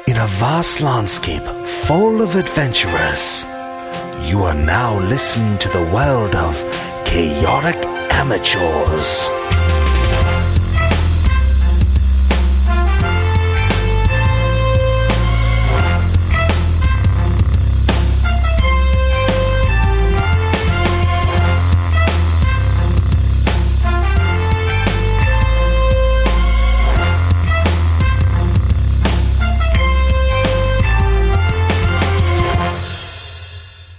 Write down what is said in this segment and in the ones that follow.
In a vast landscape full of adventurers, you are now listening to the world of chaotic amateurs.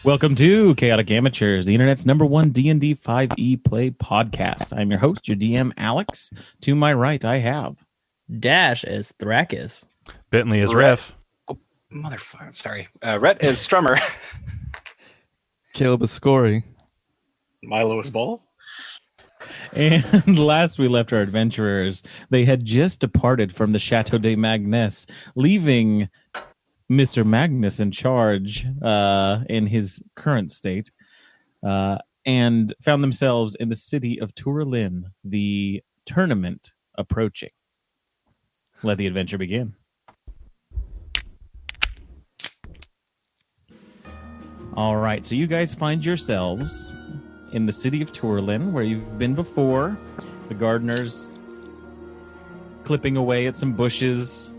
Welcome to Chaotic Amateurs, the internet's #1 D&D 5e play podcast. I'm your host, your DM, Alex. To my right, I have Dash as Thrakis. Bentley is Ref. Oh, motherfucker. Sorry. Rhett is Strummer. Caleb is Scory. Milo is Ball. And last we left our adventurers, they had just departed from the Chateau de Magnus, leaving Mr. Magnus in charge in his current state, and found themselves in the city of Tourlin, the tournament approaching. Let the adventure begin. All right, so you guys find yourselves in the city of Tourlin, where you've been before. The gardener's clipping away at some bushes.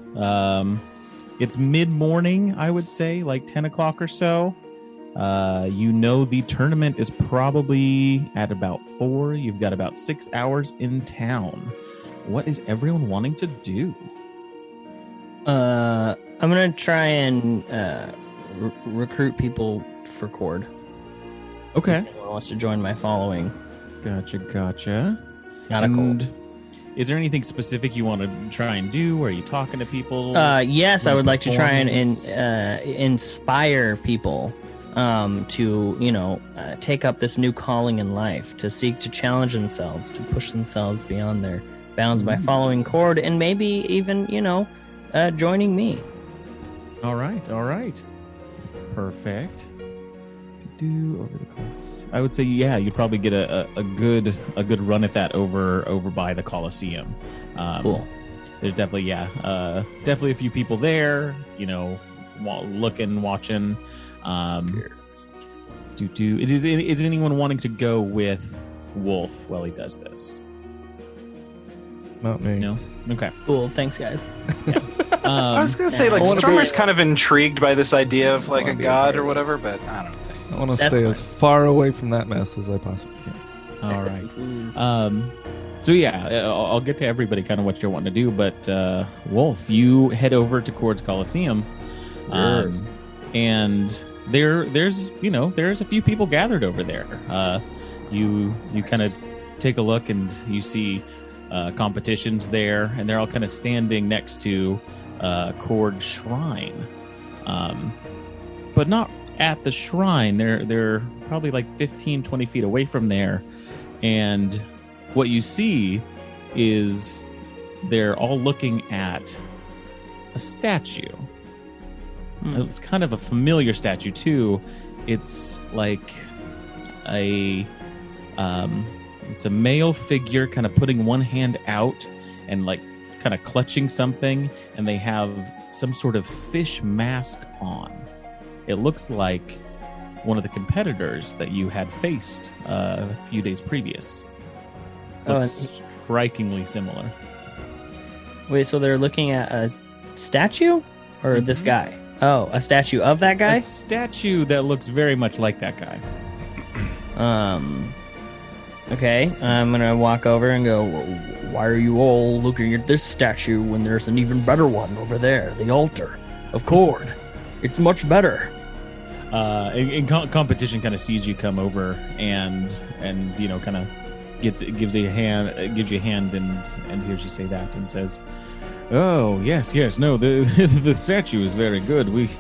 It's mid-morning, I would say, like 10 o'clock or so. You know the tournament is probably at about 4. You've got about 6 hours in town. What is everyone wanting to do? I'm going to try and recruit people for Cord. Okay. If anyone wants to join my following. Gotcha. Not a cold. Is there anything specific you want to try and do? Are you talking to people? Yes, I would like to try and inspire people to, take up this new calling in life, to seek to challenge themselves, to push themselves beyond their bounds by following Cord, and maybe even, joining me. All right. Perfect. Over the coast. I would say, yeah, you'd probably get a good run at that over by the Coliseum. Cool. There's definitely a few people there, looking, watching. Is anyone wanting to go with Wolf while he does this? Not me. No. Okay. Cool. Thanks, guys. Yeah. I was going to say, Strummer's kind of intrigued by this idea of a god or whatever, but I don't think. I want to stay as far away from that mess as I possibly can. All right. So yeah, I'll get to everybody kind of what you're wanting to do, but Wolf, you head over to Cord's Coliseum, and there's a few people gathered over there. You kind of take a look and you see competitions there, and they're all kind of standing next to Cord's shrine, but not at the shrine. They're probably like 15-20 feet away from there, and what you see is they're all looking at a statue. It's kind of a familiar statue too. It's like it's a male figure kind of putting one hand out and like kind of clutching something, and they have some sort of fish mask on. It looks like one of the competitors that you had faced a few days previous. Looks strikingly similar. Wait, so they're looking at a statue? Or this guy? Oh, a statue of that guy? A statue that looks very much like that guy. Okay, I'm going to walk over and go, why are you all looking at this statue when there's an even better one over there? The altar of Cord. It's much better. Competition kind of sees you come over and kind of gives you a hand and hears you say that and says, "Oh yes, no, the statue is very good. We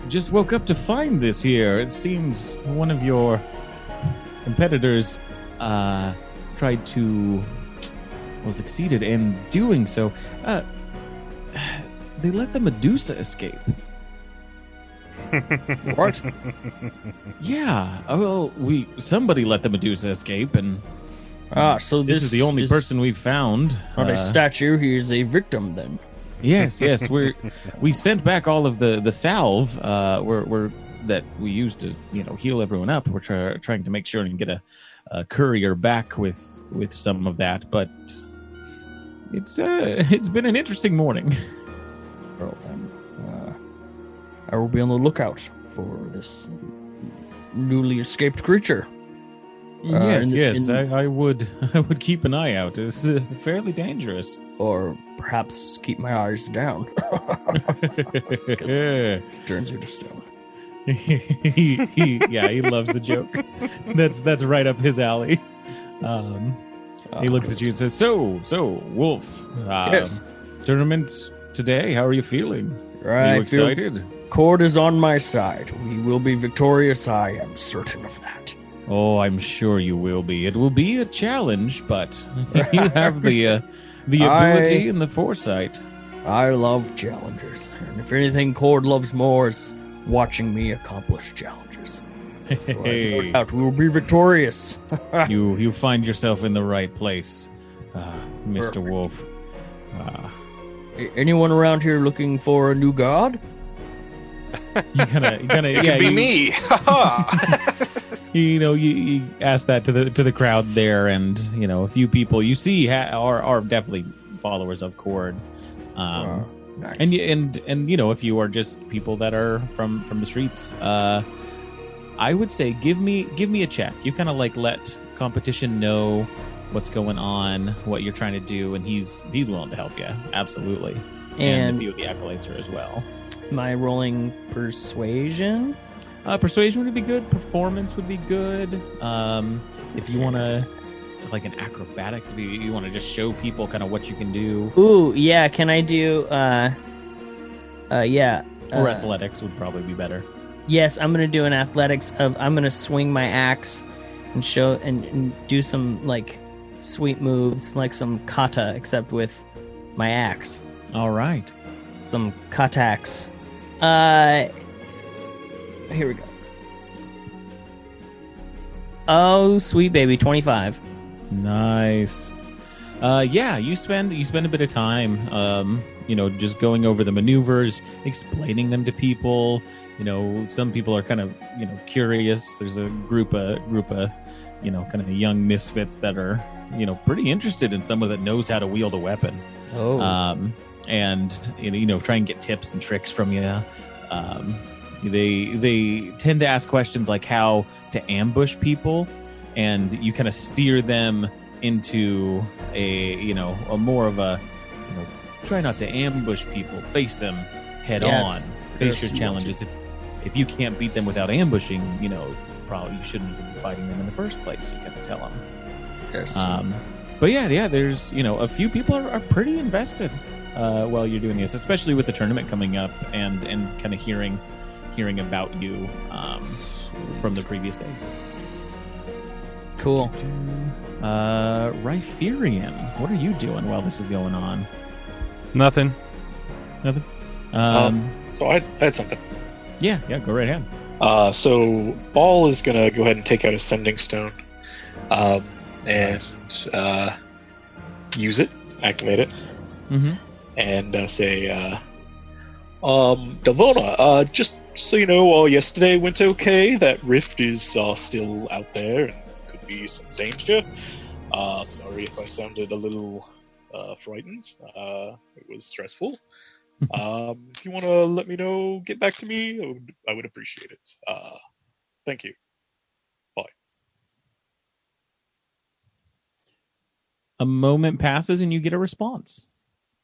just woke up to find this here. It seems one of your competitors succeeded in doing so. They let the Medusa escape." What? Yeah. Well, somebody let the Medusa escape, and so this is the only person we've found. Not a statue. He is a victim, then. Yes, we sent back all of the salve we're that we used to heal everyone up. We're trying to make sure and get a courier back with some of that, but it's been an interesting morning. Well, then, I will be on the lookout for this newly escaped creature. I would keep an eye out. It's fairly dangerous. Or perhaps keep my eyes down. Turns you to stone. he loves the joke. That's right up his alley. He looks at you and says, "So, Wolf. Yes. Tournament today. How are you feeling? Are you excited? Cord is on my side. We will be victorious. I am certain of that. Oh, I'm sure you will be. It will be a challenge, but you have the ability and the foresight. I love challenges, and if anything, Cord loves more is watching me accomplish challenges. So no doubt we will be victorious. You find yourself in the right place, Mr. Perfect. Wolf. Anyone around here looking for a new god? You kind of It could be me. You ask that to the crowd there, and a few people you see are definitely followers of Cord. Nice. And if you are just people that are from the streets, I would say give me a check. You kind of let competition know what's going on, what you're trying to do, and he's willing to help you, absolutely. And a few of the acolytes are as well. Am I rolling persuasion? Persuasion would be good. Performance would be good. If you want to, like an acrobatics, if you want to just show people kind of what you can do. Ooh, yeah. Can I do? Yeah. Or athletics would probably be better. Yes, I'm gonna do an athletics of. I'm gonna swing my axe and show and do some sweet moves, like some kata, except with my axe. All right. Some katax. Here we go. Oh, sweet baby, 25. Nice. You spend a bit of time, just going over the maneuvers, explaining them to people. Some people are kind of, curious. There's a group of, kind of young misfits that are, pretty interested in someone that knows how to wield a weapon. Oh. And try and get tips and tricks from you. They tend to ask questions like how to ambush people, and you kind of steer them into a more of a try not to ambush people, face them head on, face your challenges. If you can't beat them without ambushing, it's probably you shouldn't have been fighting them in the first place. You kind of tell them. Yes. But there's a few people are pretty invested while you're doing this, especially with the tournament coming up and kind of hearing about you from the previous days. Cool. Rhypherian, what are you doing while this is going on? Nothing. So I had something. Yeah, go right ahead. So Ball is gonna go ahead and take out a sending stone, and use it, activate it, and say, Delvona, just so you know, yesterday went okay. That rift is still out there and could be some danger. Sorry if I sounded a little frightened. It was stressful. If you want to let me know, get back to me, I would appreciate it. Thank you. Bye. A moment passes and you get a response.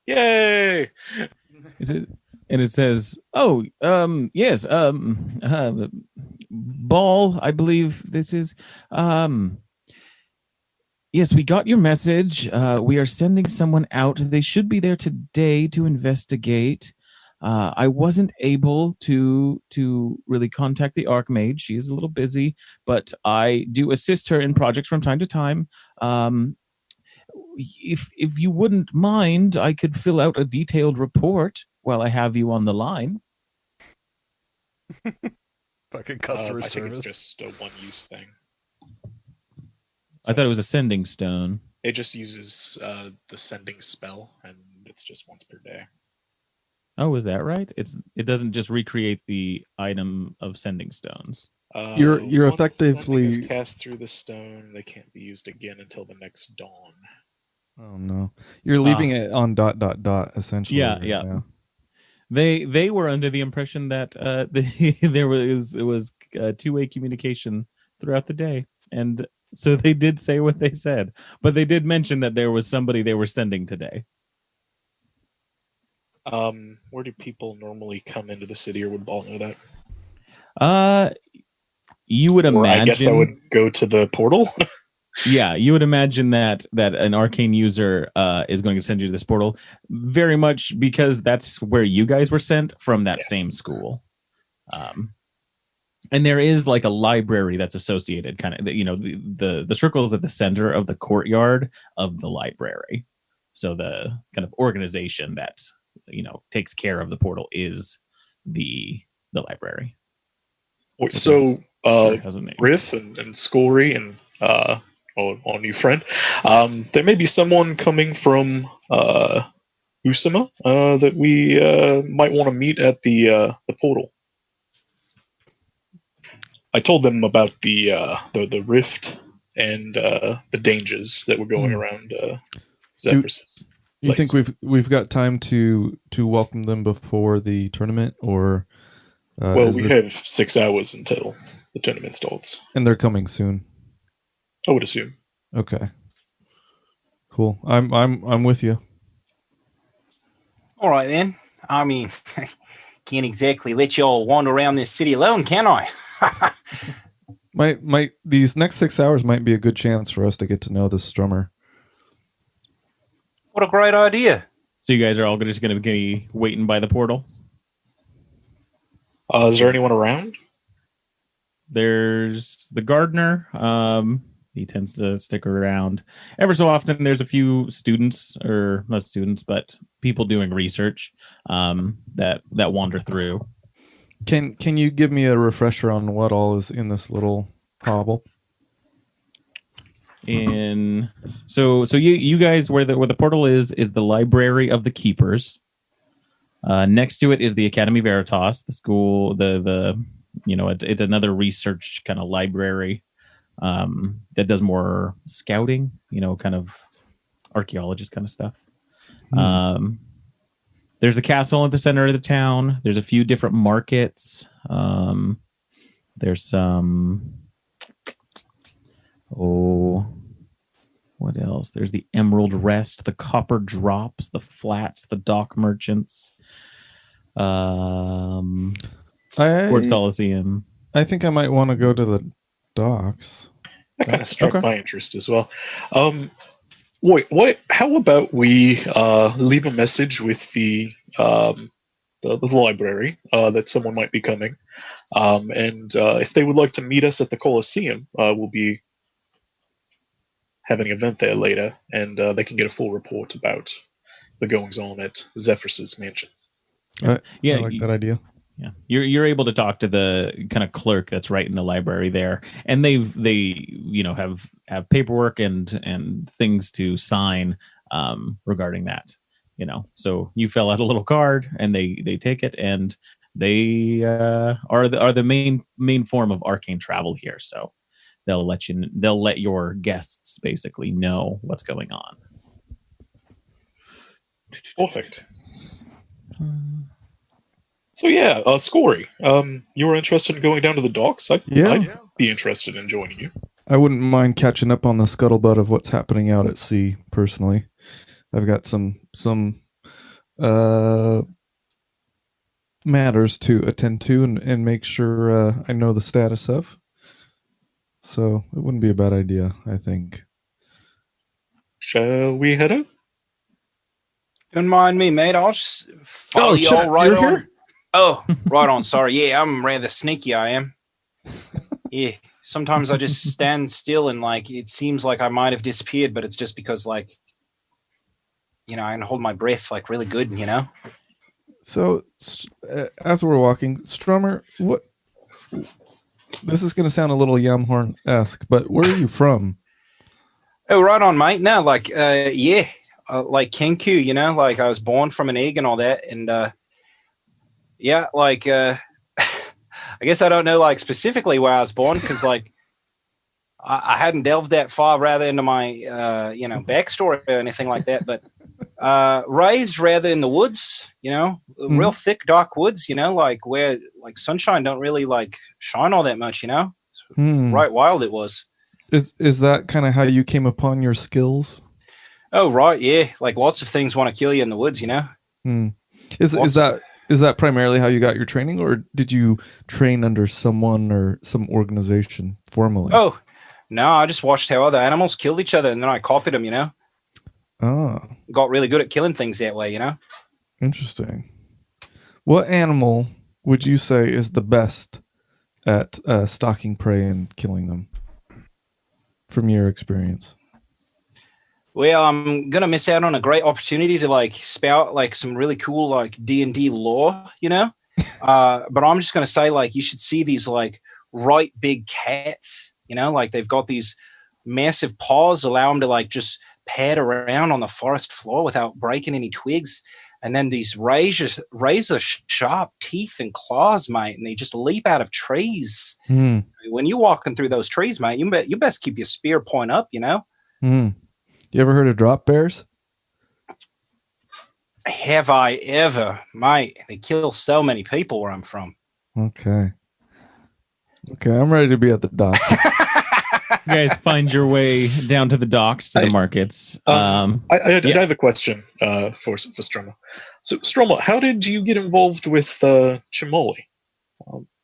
Yay! And it says, "Oh, yes, Ball, I believe this is. Yes, we got your message. We are sending someone out. They should be there today to investigate. I wasn't able to really contact the Archmage. She is a little busy, but I do assist her in projects from time to time. If you wouldn't mind, I could fill out a detailed report while I have you on the line." Fucking customer I think service. it's just a one-use thing. I thought it was a sending stone. It just uses the sending spell, and it's just once per day. Oh, is that right? It doesn't just recreate the item of sending stones. You're Once effectively- something is cast through the stone, they can't be used again until the next dawn. Oh no, you're leaving it on ... essentially. Yeah, right yeah. now. They were under the impression that there was two-way communication throughout the day, and so they did say what they said, but they did mention that there was somebody they were sending today. Where do people normally come into the city, or would Ball know that? You would Or imagine. I guess I would go to the portal. Yeah, you would imagine that an arcane user is going to send you to this portal, very much because that's where you guys were sent from that same school. And there is like a library that's associated, kind of, the circle is at the center of the courtyard of the library. So the kind of organization that takes care of the portal is the library. So Sure, has a name. Riff and Scory and our new friend, there may be someone coming from Usama that we might want to meet at the portal. I told them about the rift and the dangers that were going around Zephyrus. You think we've got time to welcome them before the tournament, or well, we have 6 hours until the tournament starts, and they're coming soon? I would assume. Okay, cool. I'm with you. All right then. I mean, can't exactly let you all wander around this city alone, can I? These next 6 hours might be a good chance for us to get to know this strummer. What a great idea. So you guys are all just going to be waiting by the portal? Is there anyone around? There's the gardener. He tends to stick around. Ever so often, there's a few students, or not students, but people doing research that wander through. Can you give me a refresher on what all is in this little hovel? So you guys, where the portal is the library of the keepers. Next to it is the Academy Veritas, the school. It's another research kind of library that does more scouting, kind of archaeologist kind of stuff. There's the castle at the center of the town. There's a few different markets. There's some. What else? There's the Emerald Rest, the Copper Drops, the Flats, the Dock Merchants. Sports Coliseum. I think I might want to go to the docks. That kind of struck my interest as well. Wait, how about we leave a message with the library that someone might be coming, and if they would like to meet us at the Coliseum, we'll be having an event there later, and they can get a full report about the goings on at Zephyrus' mansion. I like that idea. Yeah, you're able to talk to the kind of clerk that's right in the library there, and they have paperwork and things to sign regarding that. So you fill out a little card, and they take it, and they are the main form of arcane travel here. So they'll let your guests basically know what's going on. Perfect. So yeah, Scory, you were interested in going down to the docks? I'd be interested in joining you. I wouldn't mind catching up on the scuttlebutt of what's happening out at sea, personally. I've got some matters to attend to and make sure I know the status of. So it wouldn't be a bad idea, I think. Shall we head out? Don't mind me, mate. I'll just follow you all right on. Here? Oh, right on. Sorry. Yeah, I'm rather sneaky, I am. Yeah. Sometimes I just stand still and it seems like I might have disappeared, but it's just because I can hold my breath really good, So as we're walking, Strummer, what? This is going to sound a little Yamhorn-esque, but where are you from? Oh, right on, mate. No, Kenku, I was born from an egg and all that, and yeah, like I guess I don't know like specifically where I was born because like I hadn't delved that far rather into my backstory or anything like that, but raised rather in the woods, real thick dark woods, like where like sunshine don't really like shine all that much, right wild it was. Is that kind of how you came upon your skills? Oh right, yeah, like lots of things want to kill you in the woods, Is that primarily how you got your training, or did you train under someone or some organization formally? Oh no, I just watched how other animals killed each other and then I copied them, got really good at killing things that way, Interesting. What animal would you say is the best at stalking prey and killing them from your experience? Well, I'm gonna miss out on a great opportunity to like spout like some really cool like D&D lore, but I'm just gonna say like you should see these like right big cats, like they've got these massive paws, allow them to like just pad around on the forest floor without breaking any twigs, and then these razor sharp teeth and claws, mate, and they just leap out of trees. When you're walking through those trees, mate, you best keep your spear point up, You ever heard of drop bears? Have I ever, mate? They kill so many people where I'm from. Okay, I'm ready to be at the docks. You guys find your way down to the docks, to the markets. I have a question for Stroma. So, Stroma, how did you get involved with Chimoli?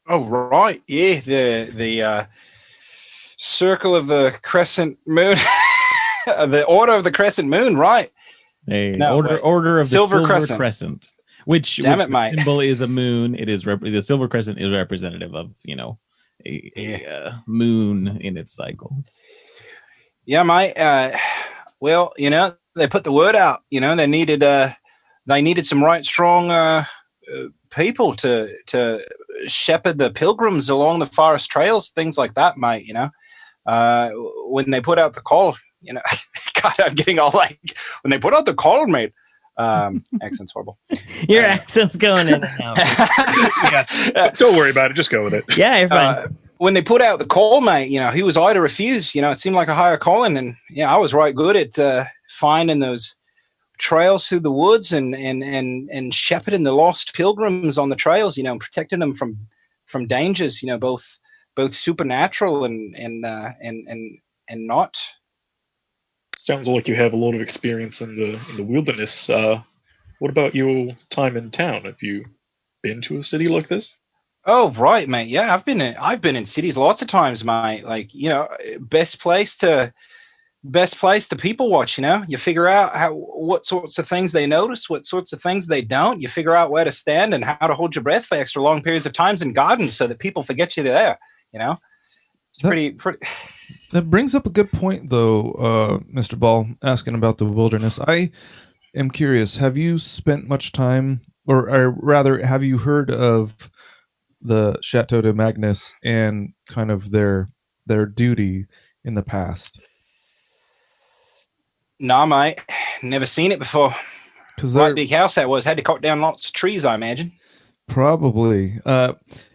Oh, right. Yeah, the Circle of the Crescent Moon. The Order of the Crescent Moon, right? Order of the Silver Crescent. Which symbol is a moon. It is the Silver Crescent is representative of a moon in its cycle. Yeah, mate. Well, they put the word out. They needed some right strong people to shepherd the pilgrims along the forest trails, things like that, mate. When they put out the call, God, I'm getting all like when they put out the call, mate. Accent's horrible. Your accent's going in and out. Don't worry about it. Just go with it. Yeah, you're fine. When they put out the call, mate, he was I to refuse. It seemed like a higher calling, and I was right good at finding those trails through the woods and shepherding the lost pilgrims on the trails. Protecting them from dangers. Both supernatural and not. Sounds like you have a lot of experience in the wilderness. What about your time in town? Have you been to a city like this? Oh, right, mate. Yeah, I've been in cities lots of times, mate. Like, best place to people watch. You figure out what sorts of things they notice, what sorts of things they don't. You figure out where to stand and how to hold your breath for extra long periods of times in gardens so that people forget you're there. It's pretty. That brings up a good point, though, Mr. Ball, asking about the wilderness. I am curious. Have you spent much time, or rather, have you heard of the Chateau de Magnus and kind of their duty in the past? No, mate. Never seen it before. Because that big house that was, had to cut down lots of trees, I imagine. Probably.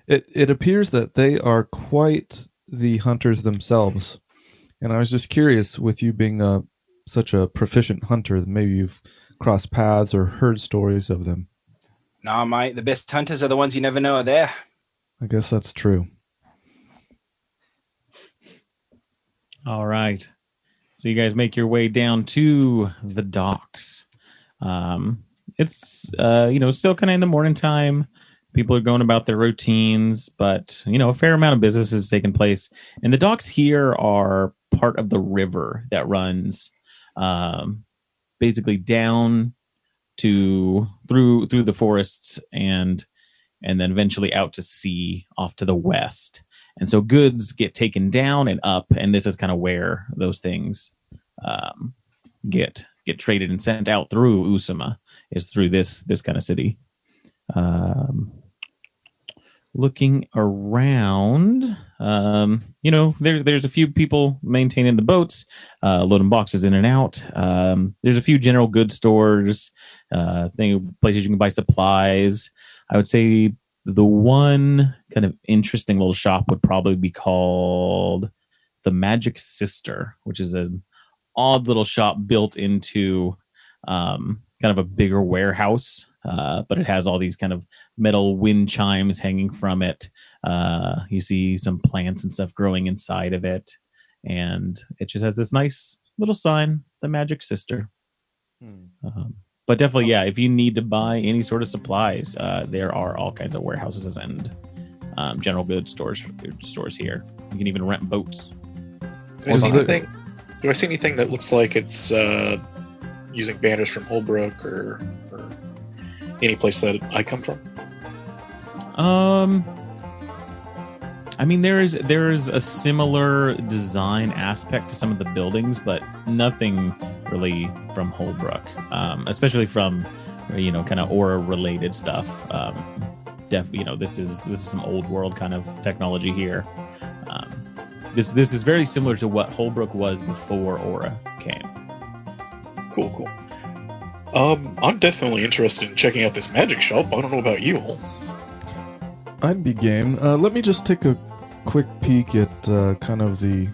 It appears that they are quite the hunters themselves. And I was just curious, with you being such a proficient hunter, maybe you've crossed paths or heard stories of them. No, mate. The best hunters are the ones you never know are there. I guess that's true. All right. So you guys make your way down to the docks. It's still kind of in the morning time. People are going about their routines, but a fair amount of business has taken place. And the docks here are part of the river that runs basically down to through the forests and then eventually out to sea off to the west. And so goods get taken down and up, and this is kind of where those things get traded and sent out through Usama, is through this kind of city. Looking around, there's a few people maintaining the boats, loading boxes in and out. There's a few general goods stores, places you can buy supplies. I would say The one kind of interesting little shop would probably be called the Magic Sister, which is an odd little shop built into kind of a bigger warehouse, but it has all these kind of metal wind chimes hanging from it. You see some plants and stuff growing inside of it, and it just has this nice little sign, the Magic Sister. But definitely, yeah, if you need to buy any sort of supplies, there are all kinds of warehouses and general goods stores here. You can even rent boats. Do I see anything that looks like it's using banners from Holbrook or any place that I come from? I mean, there is a similar design aspect to some of the buildings, but nothing really from Holbrook, especially from kind of aura related stuff. This is some old world kind of technology here. This is very similar to what Holbrook was before aura came. Cool. I'm definitely interested in checking out this magic shop. I don't know about you all. I'd be game. Let me just take a quick peek at kind of the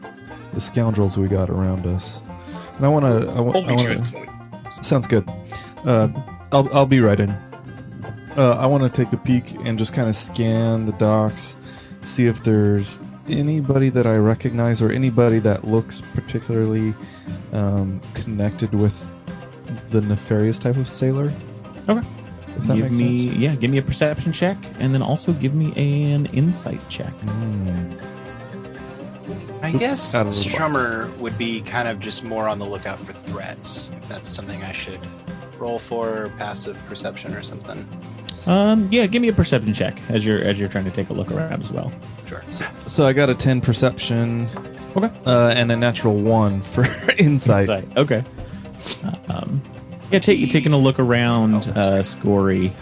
scoundrels we got around us, and I want to. Sounds good. I'll be right in. I want to take a peek and just kind of scan the docks, see if there's anybody that I recognize or anybody that looks particularly connected with the nefarious type of sailor. Okay. Give me a perception check, and then also give me an insight check. I guess Strummer would be kind of just more on the lookout for threats. If that's something I should roll for, passive perception or something. Give me a perception check as you're trying to take a look around as well. Sure. So I got a 10 perception, okay, and a natural 1 for insight. Okay. Taking a look around, Scory.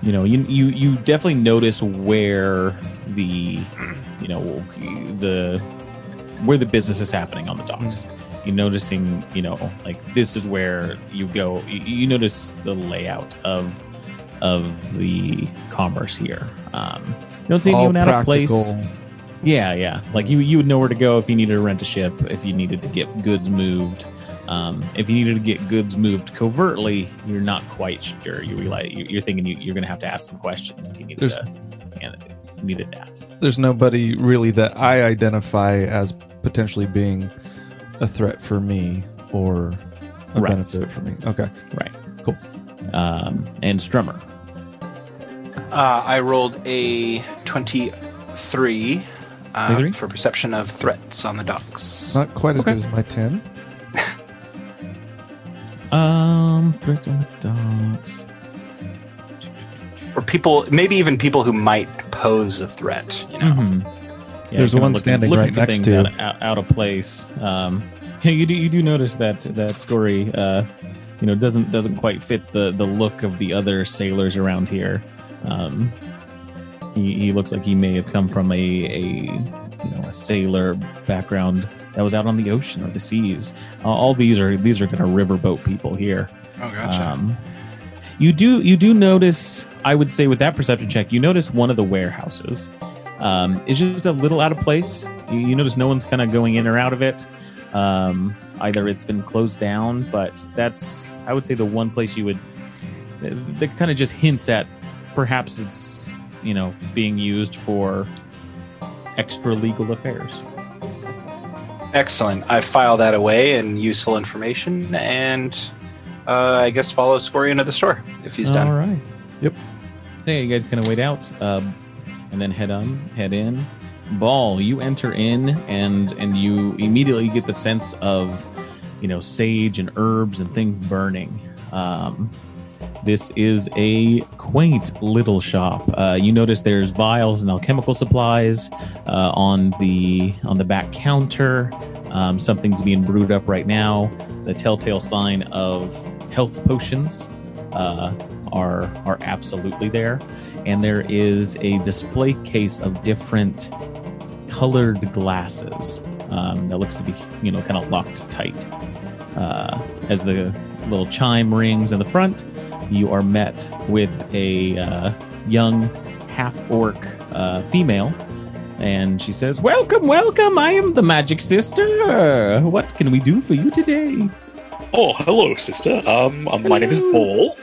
You definitely notice where where the business is happening on the docks. You're noticing, this is where you go. You notice the layout of the commerce here. You don't see anyone out of place. Yeah. Like you would know where to go if you needed to rent a ship, if you needed to get goods moved. If you needed to get goods moved covertly, you're not quite sure. You're thinking you're going to have to ask some questions if you needed that. There's nobody really that I identify as potentially being a threat for me or a benefit for me. Okay. Right. Cool. And Strummer. I rolled a 23 for perception of threats on the docks. Not quite as good as my 10. Threats on the docks. Or people, maybe even people who might pose a threat. Mm-hmm. Yeah, there's one standing right next to out of place. You do notice that Scory, doesn't quite fit the look of the other sailors around here. He looks like he may have come from a sailor background that was out on the ocean or the seas. All these are kind of riverboat people here. Oh, gotcha. You do notice, I would say, with that perception check, you notice one of the warehouses is just a little out of place. You notice no one's kind of going in or out of it. Either it's been closed down, but that's, I would say, the one place that kind of just hints at perhaps it's being used for extra legal affairs. Excellent. I file that away in useful information, and I guess follow Scory into the store if he's done. All right. Yep. Hey, you guys gonna wait out, and then head in. Ball, you enter in, and you immediately get the sense of, sage and herbs and things burning. This is a quaint little shop. You notice there's vials and alchemical supplies on the back counter. Something's being brewed up right now. The telltale sign of health potions are absolutely there, and there is a display case of different colored glasses that looks to be kind of locked tight. As the little chime rings in the front, you are met with a young half-orc female. And she says, "Welcome, welcome. I am the Magic Sister. What can we do for you today?" Oh, hello, sister. My name is Ball.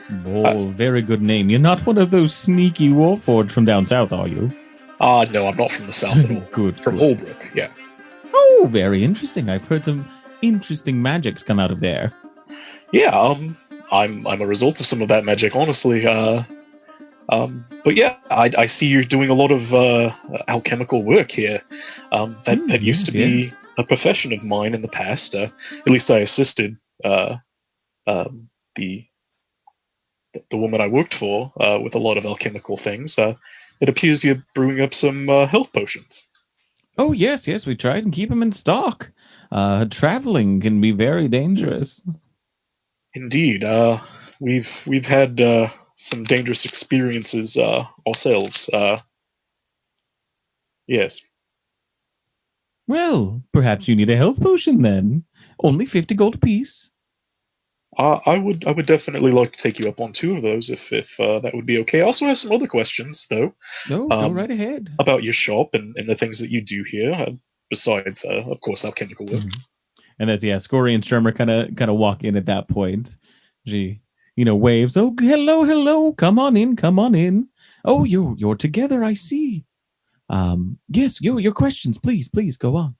Ball, very good name. You're not one of those sneaky warforged from down south, are you? No, I'm not from the south at all. Good. From Holbrook, yeah. Oh, very interesting. I've heard some interesting magics come out of there. Yeah, I'm a result of some of that magic, honestly. But yeah, I see you're doing a lot of alchemical work here. That used to be a profession of mine in the past. At least I assisted the woman I worked for with a lot of alchemical things. It appears you're brewing up some health potions. Oh, yes, we try and keep them in stock. Traveling can be very dangerous. Indeed. We've had some dangerous experiences ourselves. Yes. Well, perhaps you need a health potion then. Only 50 gold apiece. I would definitely like to take you up on 2 of those if that would be okay. I also have some other questions though. No, go right ahead. About your shop and the things that you do here, besides of course alchemical work. Mm-hmm. And that's Scori and Sturmer kind of walk in at that point. She waves. "Oh, hello, come on in. Oh, you're together, I see. Yes, your questions, please go on."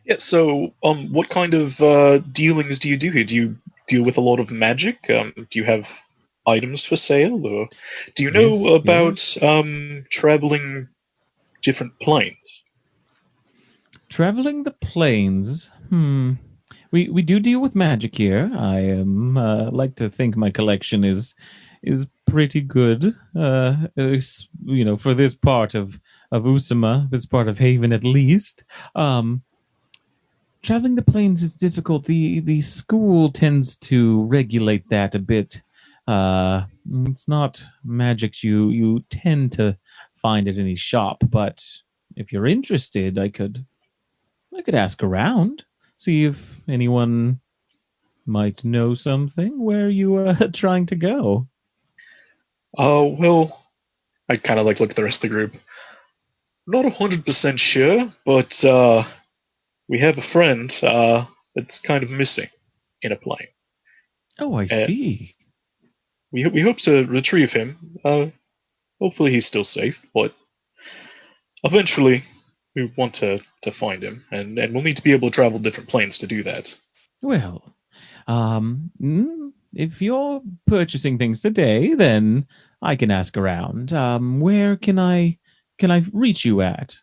Yeah, so what kind of dealings do you do here? Do you deal with a lot of magic? Do you have items for sale, or do you know about traveling different planes? Traveling the planes. We do deal with magic here. I am like to think my collection is pretty good. For this part of Usama, this part of Haven at least. Traveling the planes is difficult. The school tends to regulate that a bit. It's not magic you tend to find at any shop, but if you're interested, I could ask around, see if anyone might know something. Where are you trying to go? Well, I kind of look at the rest of the group. Not 100% sure, but we have a friend that's kind of missing in a plane. Oh, I see. We hope to retrieve him. Hopefully he's still safe, but eventually we want to find him, and we'll need to be able to travel different planes to do that. Well, if you're purchasing things today, then I can ask around. Where can I reach you at?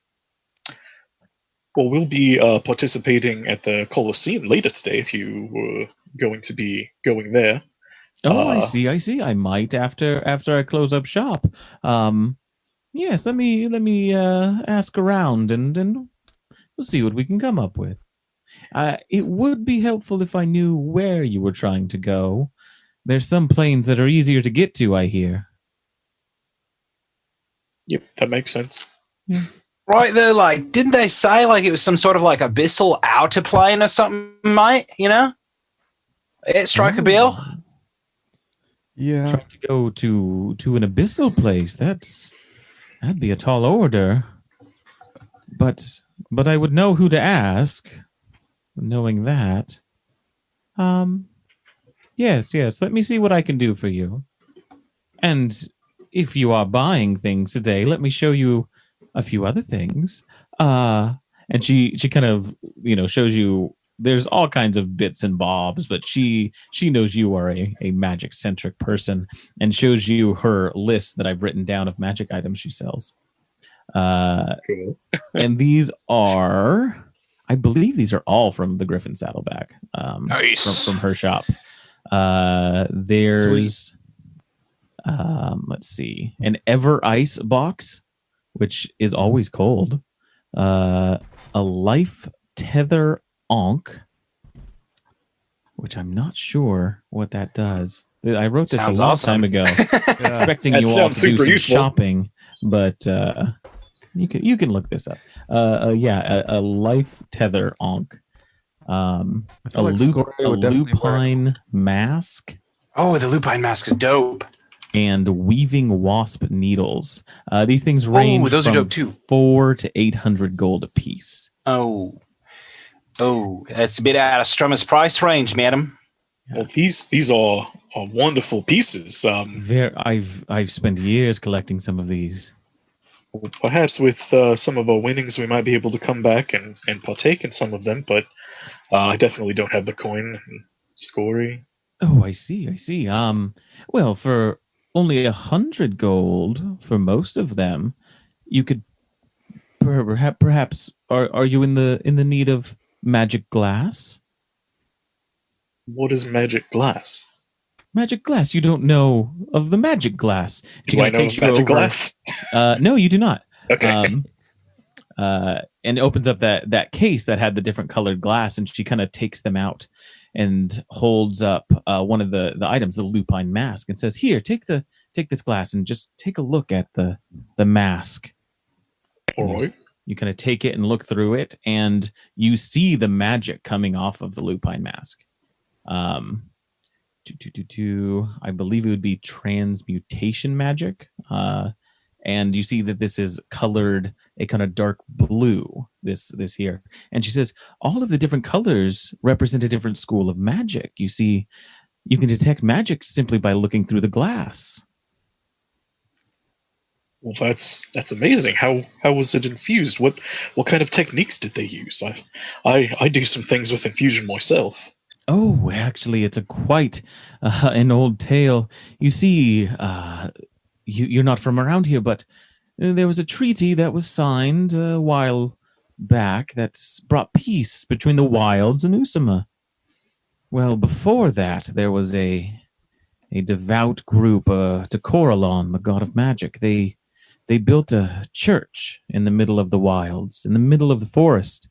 Well, we'll be participating at the Coliseum later today if you were going to be going there. Oh, I see. I might after I close up shop. Yes, let me ask around and we'll see what we can come up with. It would be helpful if I knew where you were trying to go. There's some planes that are easier to get to, I hear. Yep, that makes sense. Yeah. Right there, didn't they say it was some sort of abyssal outer plane or something, mate? It strike a bell? Yeah. Trying to go to an abyssal place. That'd be a tall order. But I would know who to ask, knowing that. Yes. Let me see what I can do for you. And if you are buying things today, let me show you a few other things. And she kind of, shows you there's all kinds of bits and bobs, but she knows you are a magic centric person and shows you her list that I've written down of magic items she sells. Cool. And these are, I believe these are all from the Griffin Saddleback. Nice. From her shop. There's let's see, an Ever Ice box, which is always cold. A Life Tether Ankh, which I'm not sure what that does. I wrote this Sounds a long awesome. time ago, expecting That you all sounds to do super some useful. shopping, but you can look this up. A Life Tether Ankh. A like Scoria would definitely wear it. lupine mask, Oh, the lupine mask is dope. and weaving wasp needles. These things range those are from dope too. 400 to 800 gold apiece. Oh, that's a bit out of Strummer's price range, madam. Well, these are wonderful pieces. I've spent years collecting some of these. Well, perhaps with some of our winnings, we might be able to come back and partake in some of them. But I definitely don't have the coin and Scory. Oh, I see. Well, for only 100 gold for most of them, you could perhaps. Are you in the need of magic glass? What is magic glass? Magic glass. You don't know of the magic glass. Do I know of magic glass? No, you do not. Okay. And opens up that case that had the different colored glass, and she kind of takes them out and holds up one of the items, the lupine mask, and says, "Here, take this glass and just take a look at the mask." All right. You kind of take it and look through it, and you see the magic coming off of the lupine mask. I believe it would be transmutation magic. And you see that this is colored a kind of dark blue, this here. And she says, all of the different colors represent a different school of magic. You see, you can detect magic simply by looking through the glass. Well, that's amazing. How was it infused? What kind of techniques did they use? I do some things with infusion myself. Oh, actually, it's a quite an old tale. You see, you're not from around here, but there was a treaty that was signed a while back that brought peace between the wilds and Usama. Well, before that, there was a devout group to Coralon, the god of magic. They built a church in the middle of the wilds, in the middle of the forest.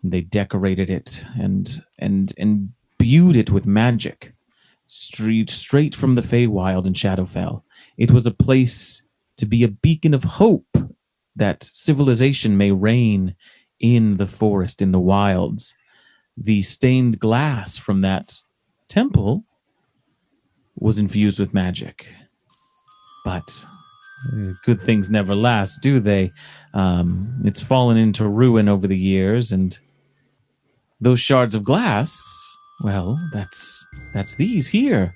They decorated it and imbued it with magic, straight from the Feywild and Shadowfell. It was a place to be a beacon of hope that civilization may reign in the forest, in the wilds. The stained glass from that temple was infused with magic. But good things never last, do they? It's fallen into ruin over the years, and those shards of glass, well, that's these here.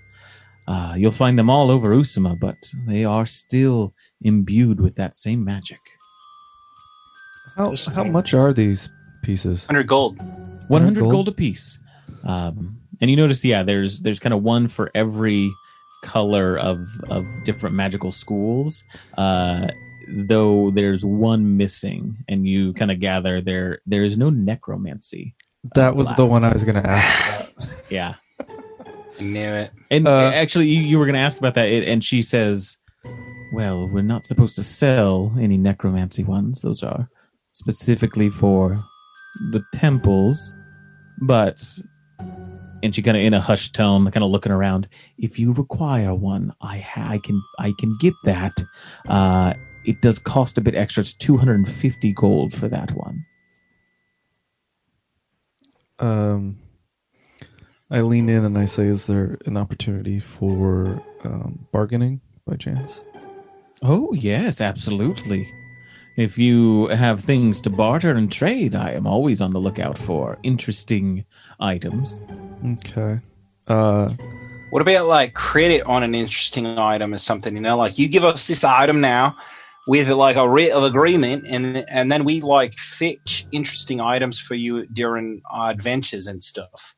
You'll find them all over Usama, but they are still imbued with that same magic. How much are these pieces? 100 gold. 100 gold apiece. And you notice, there's kind of one for every color of different magical schools. Though there's one missing, and you kind of gather there is no necromancy. That was the one I was going to ask about. Yeah. I knew it. And actually, you were going to ask about that, and she says, well, we're not supposed to sell any necromancy ones. Those are specifically for the temples. But, and she kind of in a hushed tone, kind of looking around, if you require one, I can get that. It does cost a bit extra. It's 250 gold for that one. I lean in and I say, is there an opportunity for bargaining by chance? Oh, yes, absolutely. If you have things to barter and trade, I am always on the lookout for interesting items. Okay. What about like credit on an interesting item or something? Like you give us this item now with like a writ of agreement, and then we like fetch interesting items for you during our adventures and stuff.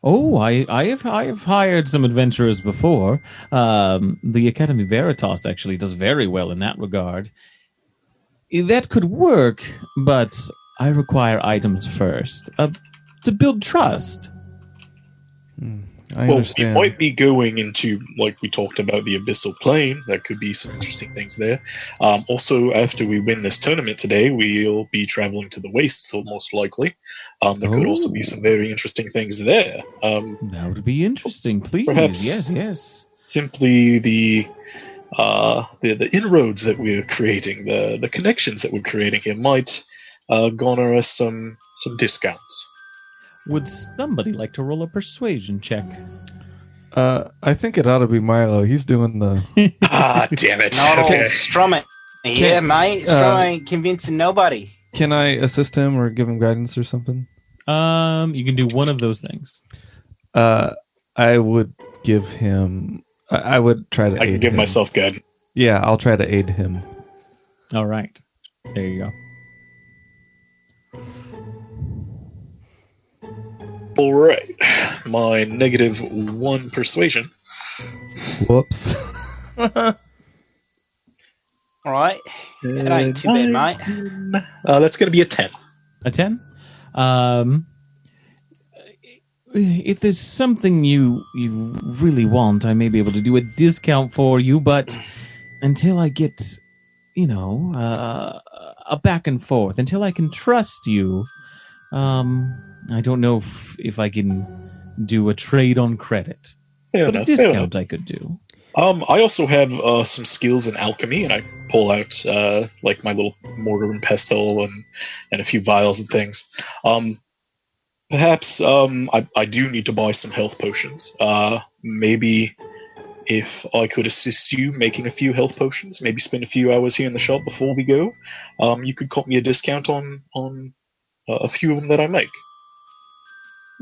Oh, I have hired some adventurers before. The Academy Veritas actually does very well in that regard. That could work, but I require items first to build trust. I understand. We might be going into, like we talked about, the Abyssal Plane. There could be some interesting things there. Also, after we win this tournament today, we'll be traveling to the Wastes, most likely. There could also be some very interesting things there. That would be interesting, please. Perhaps yes. Simply the inroads that we're creating, the connections that we're creating here might garner us some discounts. Would somebody like to roll a persuasion check? I think it ought to be Milo. He's doing the. Damn it. Not Okay. old Strummett. Yeah, mate. Strummett ain't convincing nobody. Can I assist him or give him guidance or something? You can do one of those things. I would give him. I would try to. I can aid give him. myself guidance. Yeah, I'll try to aid him. All right. There you go. All right. My -1 persuasion. Whoops. All right. It ain't too bad, mate. That's going to be a 10. A 10? If there's something you really want, I may be able to do a discount for you, but until I get, a back and forth, until I can trust you, I don't know if I can do a trade on credit. But a discount I could do. I also have some skills in alchemy, and I pull out like my little mortar and pestle and a few vials and things. Perhaps I do need to buy some health potions. Maybe if I could assist you making a few health potions, maybe spend a few hours here in the shop before we go, you could cut me a discount on a few of them that I make.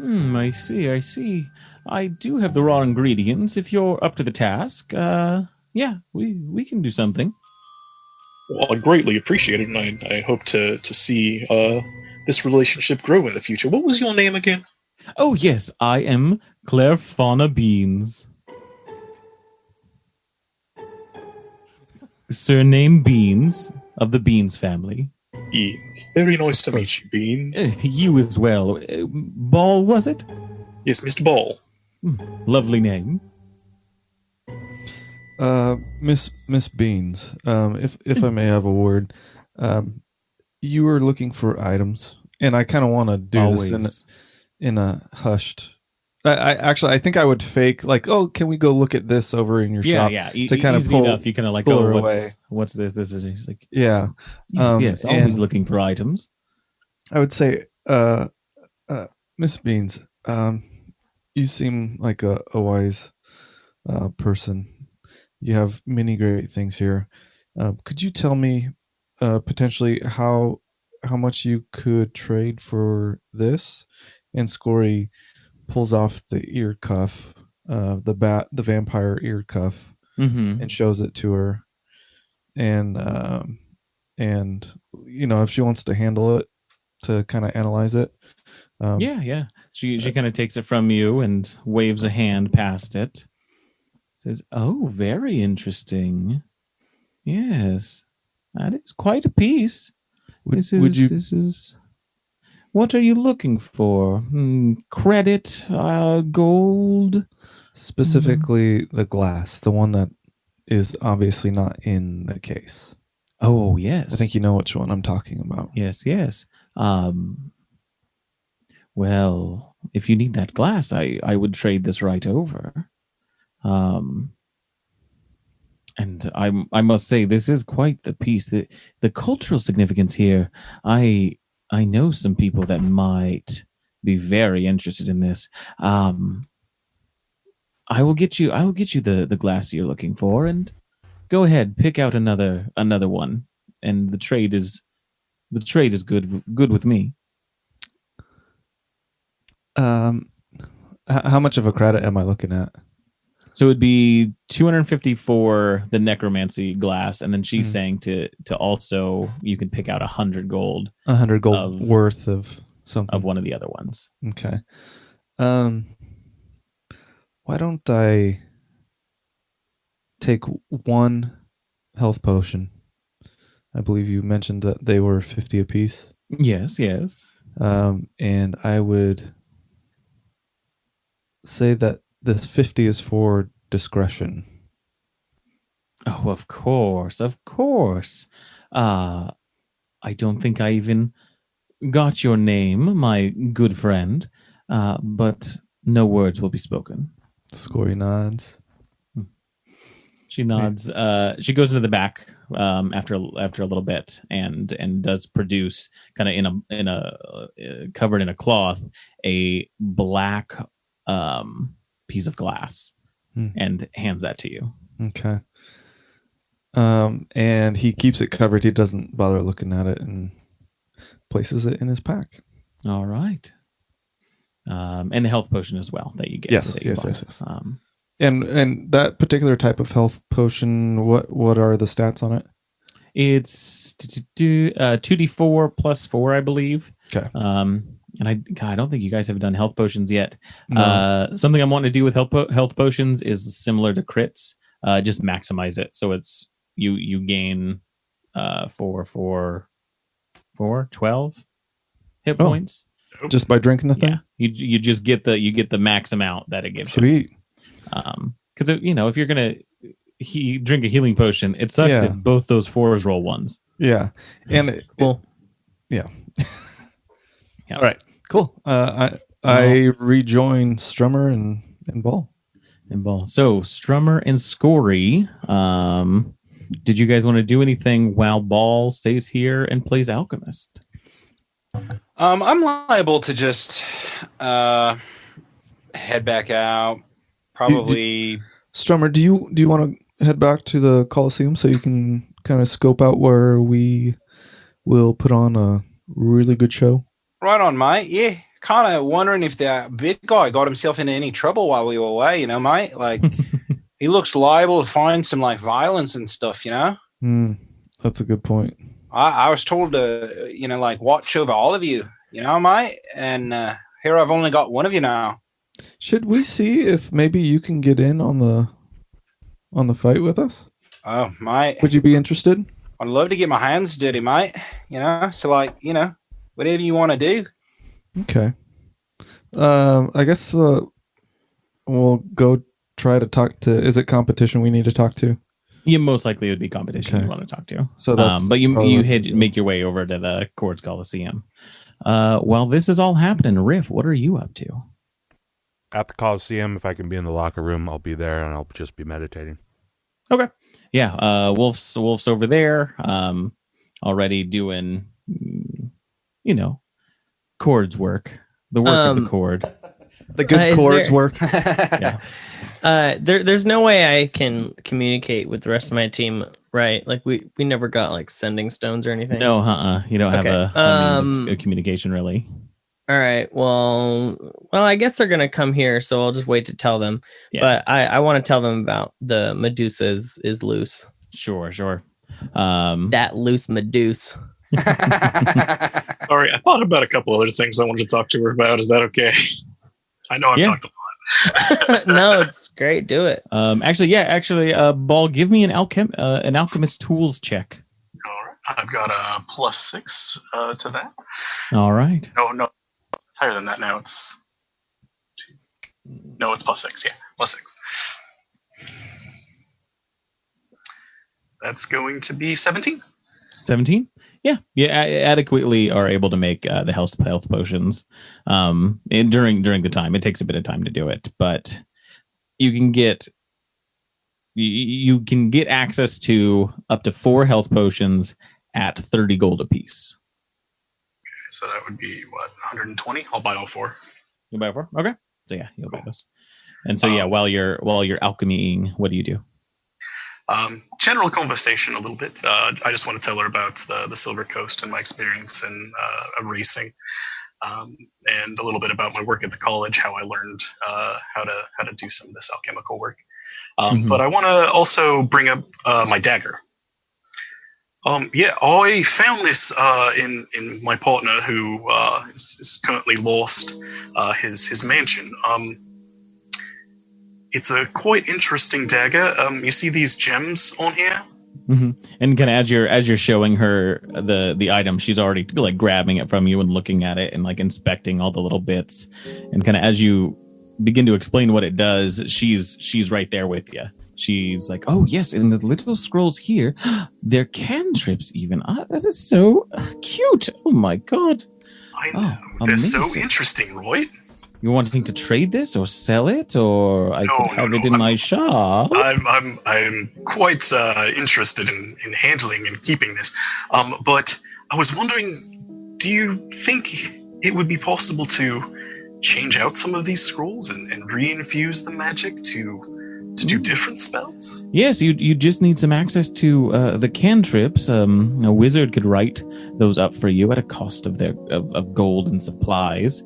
I see. I do have the raw ingredients. If you're up to the task, we can do something. Well, I greatly appreciate it, and I hope to see this relationship grow in the future. What was your name again? Oh, yes, I am Claire Fauna Beans. Surname Beans, of the Beans family. Beans. Very nice to meet you, Beans. You as well. Ball, was it? Yes, Mr. Ball. Lovely name. Miss Beans, if I may have a word, you were looking for items, and I kind of want to do this in a hushed. I think I would fake like, oh, can we go look at this over in your shop? Yeah, to kind of easy pull enough. You kind of like, pull oh, her away. what's this? This is he's like, Yeah. yes, always looking for items. I would say, Miss Beans, you seem like a wise person. You have many great things here. Could you tell me potentially how much you could trade for this? And Scory pulls off the ear cuff, the vampire ear cuff, and shows it to her. And if she wants to handle it, to kind of analyze it. She kind of takes it from you and waves a hand past it. Says, "Oh, very interesting. Yes, that is quite a piece. This is. What are you looking for? Credit, gold, specifically the glass, the one that is obviously not in the case. Oh, yes. I think you know which one I'm talking about. Yes. Well, if you need that glass, I would trade this right over. And I must say, this is quite the piece. The cultural significance here, I know some people that might be very interested in this. I will get you the glass you're looking for, and go ahead, pick out another one. And the trade is good with me. How much of a credit am I looking at? So it would be 250 for the necromancy glass, and then she's saying to also you can pick out 100 gold. 100 gold worth of something of one of the other ones. Okay. Why don't I take one health potion? I believe you mentioned that they were 50 apiece. Yes. And I would say that this 50 is for discretion. Oh, of course. I don't think I even got your name, my good friend, but no words will be spoken. Scory nods. She nods. She goes into the back after a little bit and does produce kind of in a covered in a cloth a black piece of glass and hands that to you. Okay. And he keeps it covered. He doesn't bother looking at it and places it in his pack. All right. And the health potion as well that you get. Yes. And that particular type of health potion, what are the stats on it? It's 2d4 plus 4, I believe. Okay. And I don't think you guys have done health potions yet. No. Something I'm wanting to do with health potions is similar to crits. Just maximize it, so it's you gain 12 hit points just by drinking the thing. Yeah, you just get the max amount that it gives. Sweet. Because if you're gonna drink a healing potion, it sucks if both those 4s roll 1s. Yeah, and cool. Yeah. All right. Cool. I rejoin Strummer and Ball. So Strummer and Scory, did you guys want to do anything while Ball stays here and plays Alchemist? I'm liable to just head back out. Probably. Strummer, do you want to head back to the Coliseum so you can kind of scope out where we will put on a really good show? Right on, mate. Yeah. Kind of wondering if that big guy got himself into any trouble while we were away, mate. Like, he looks liable to find some, like, violence and stuff, That's a good point. I was told to, like, watch over all of you, mate. And here I've only got one of you now. Should we see if maybe you can get in on the fight with us? Oh, mate. Would you be interested? I'd love to get my hands dirty, mate. So, like, whatever you want to do. Okay. I guess we'll go try to talk to. Is it competition we need to talk to? Yeah, most likely it would be competition you want to talk to. So that's but you make your way over to the Chords Coliseum. While this is all happening, Riff, what are you up to? At the Coliseum, if I can be in the locker room, I'll be there and I'll just be meditating. Okay. Yeah. Wolf's over there. Already doing, chords work. The work of the chord. The good chords work. Yeah. There's no way I can communicate with the rest of my team, right? Like we never got like sending stones or anything. No, you don't have a means of communication really. All right. Well, I guess they're gonna come here, so I'll just wait to tell them. Yeah. But I want to tell them about the Medusa is loose. Sure. That loose Medusa. Sorry, I thought about a couple other things I wanted to talk to her about. Is that okay? I know I've talked a lot. No, it's great. Do it. Actually, Ball, give me an alchemist tools check. All right, I've got a +6 to that. All right. No, it's higher than that now. It's +6. Yeah, +6. That's going to be 17. 17? Yeah, adequately are able to make the health potions. And during the time, it takes a bit of time to do it, but you can get access to up to 4 health potions at 30 gold apiece. So that would be what, 120? I'll buy all 4. You buy 4? Okay. So yeah, you'll buy those. And so while you're alchemying, what do you do? General conversation a little bit. I just want to tell her about the Silver Coast and my experience in racing, and a little bit about my work at the college, how I learned how to do some of this alchemical work. But I want to also bring up my dagger. I found this in my partner who is currently lost his mansion. It's a quite interesting dagger. You see these gems on here? Mm-hmm. And kind of as you're showing her the item, she's already like grabbing it from you and looking at it and like inspecting all the little bits. And kind of as you begin to explain what it does, she's right there with you. She's like, "Oh yes, and the little scrolls here, they're cantrips even. This is so cute. Oh my god! I know. They're so interesting, Roy." You wanting to trade this or sell it, or I could have it in my shop? I'm quite interested in handling and keeping this. But I was wondering, do you think it would be possible to change out some of these scrolls and re-infuse the magic to do different spells? Yes, you just need some access to the cantrips. A wizard could write those up for you at a cost of gold and supplies.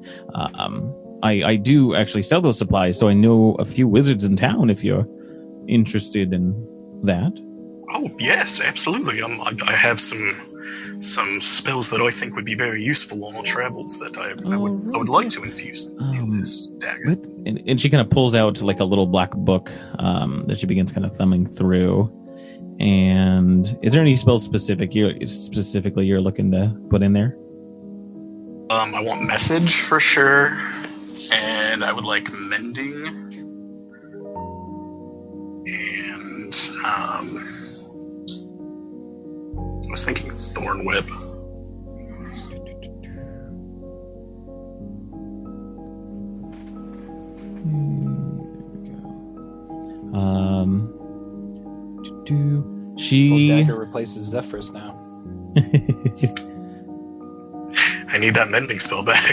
I do actually sell those supplies, so I know a few wizards in town if you're interested in that. Oh, yes, absolutely. I have some spells that I think would be very useful on our travels that I would like to infuse in this dagger. And she kind of pulls out like a little black book that she begins kind of thumbing through. And is there any spells specifically you're looking to put in there? I want message for sure, and I would like mending, and I was thinking thorn whip. She dagger replaces Zephyrus now. I need that mending spell back.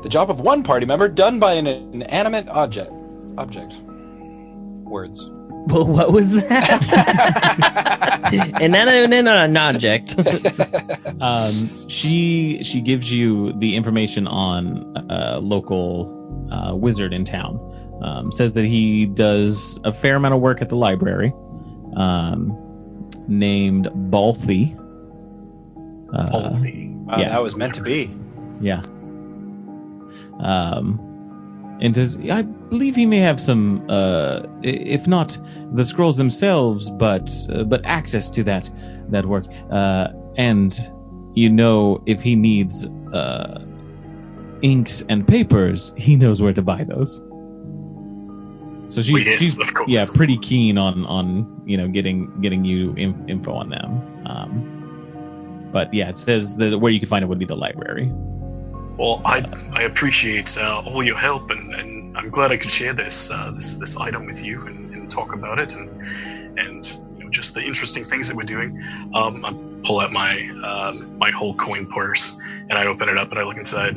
The job of one party member done by an inanimate object. Words. Well, what was that? Inanimate object. She gives you the information on a local wizard in town. Says that he does a fair amount of work at the library. Named Balthy. Balthy. Wow, yeah. That was meant to be. Yeah. And says, I believe he may have some, if not the scrolls themselves, but access to that work. And if he needs inks and papers, he knows where to buy those. So she's pretty keen on getting you info on them. But yeah, it says that where you can find it would be the library. Well, I appreciate all your help, and I'm glad I could share this item with you and talk about it, and just the interesting things that we're doing. I pull out my whole coin purse, and I open it up, and I look inside.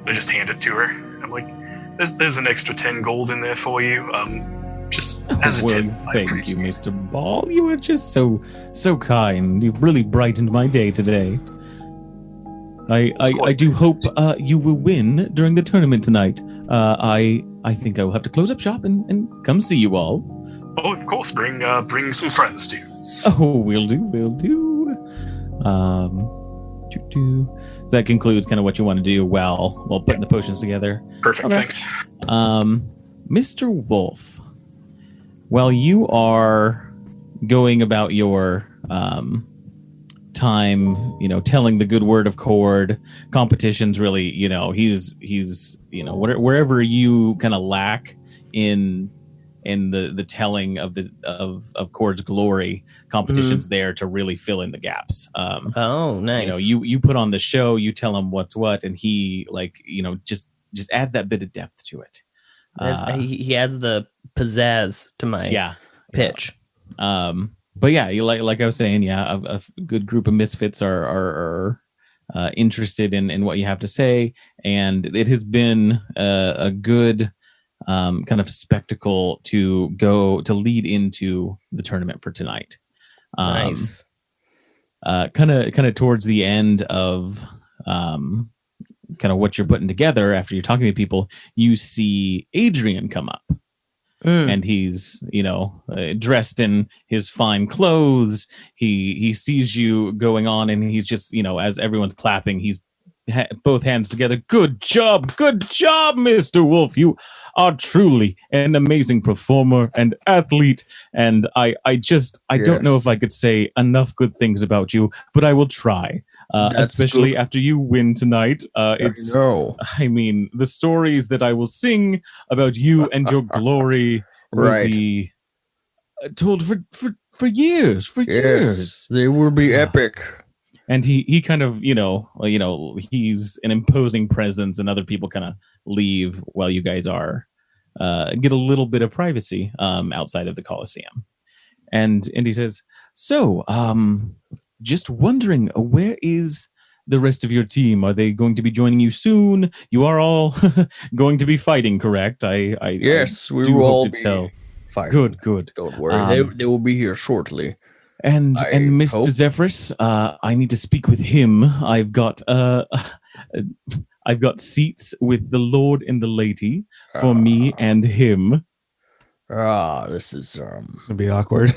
I just hand it to her. I'm like, there's an extra 10 gold in there for you. Just as a tip. Thank you, Mr. Ball. You are just so kind. You've really brightened my day today. I do hope you will win during the tournament tonight. I think I will have to close up shop and come see you all. Oh, of course. Bring some friends too. Oh, will do. So that concludes kind of what you want to do while putting the potions together. Perfect. Okay. Thanks. Mr. Wolf, while you are going about your time, telling the good word of Cord, competitions really, he's wherever you kind of lack in the telling of Cord's glory, competitions there to really fill in the gaps. Oh, nice. You put on the show, you tell him what's what, and he just adds that bit of depth to it. He adds the pizzazz to my pitch. But yeah, like I was saying, a good group of misfits are interested in what you have to say, and it has been a good kind of spectacle to lead into the tournament for tonight. Nice. Kind of towards the end of kind of what you're putting together after you're talking to people, you see Adrian come up. And he's, dressed in his fine clothes. He sees you going on, and he's just, as everyone's clapping, he's both hands together. Good job, Mr. Wolf. You are truly an amazing performer and athlete. And I don't know if I could say enough good things about you, but I will try. Especially good. After you win tonight. I mean, the stories that I will sing about you and your glory will be told for years. Yes, they will be epic. And he kind of, he's an imposing presence, and other people kind of leave while you guys are get a little bit of privacy outside of the Coliseum. And he says, "So, just wondering, where is the rest of your team? Are they going to be joining you soon? You are all going to be fighting, correct? Yes, we do will hope all to be tell. fighting. Good. Don't worry, they will be here shortly. And Mr. hope. Zephyrus, I need to speak with him. I've got seats with the Lord and the Lady for me and him." This is It'd be awkward.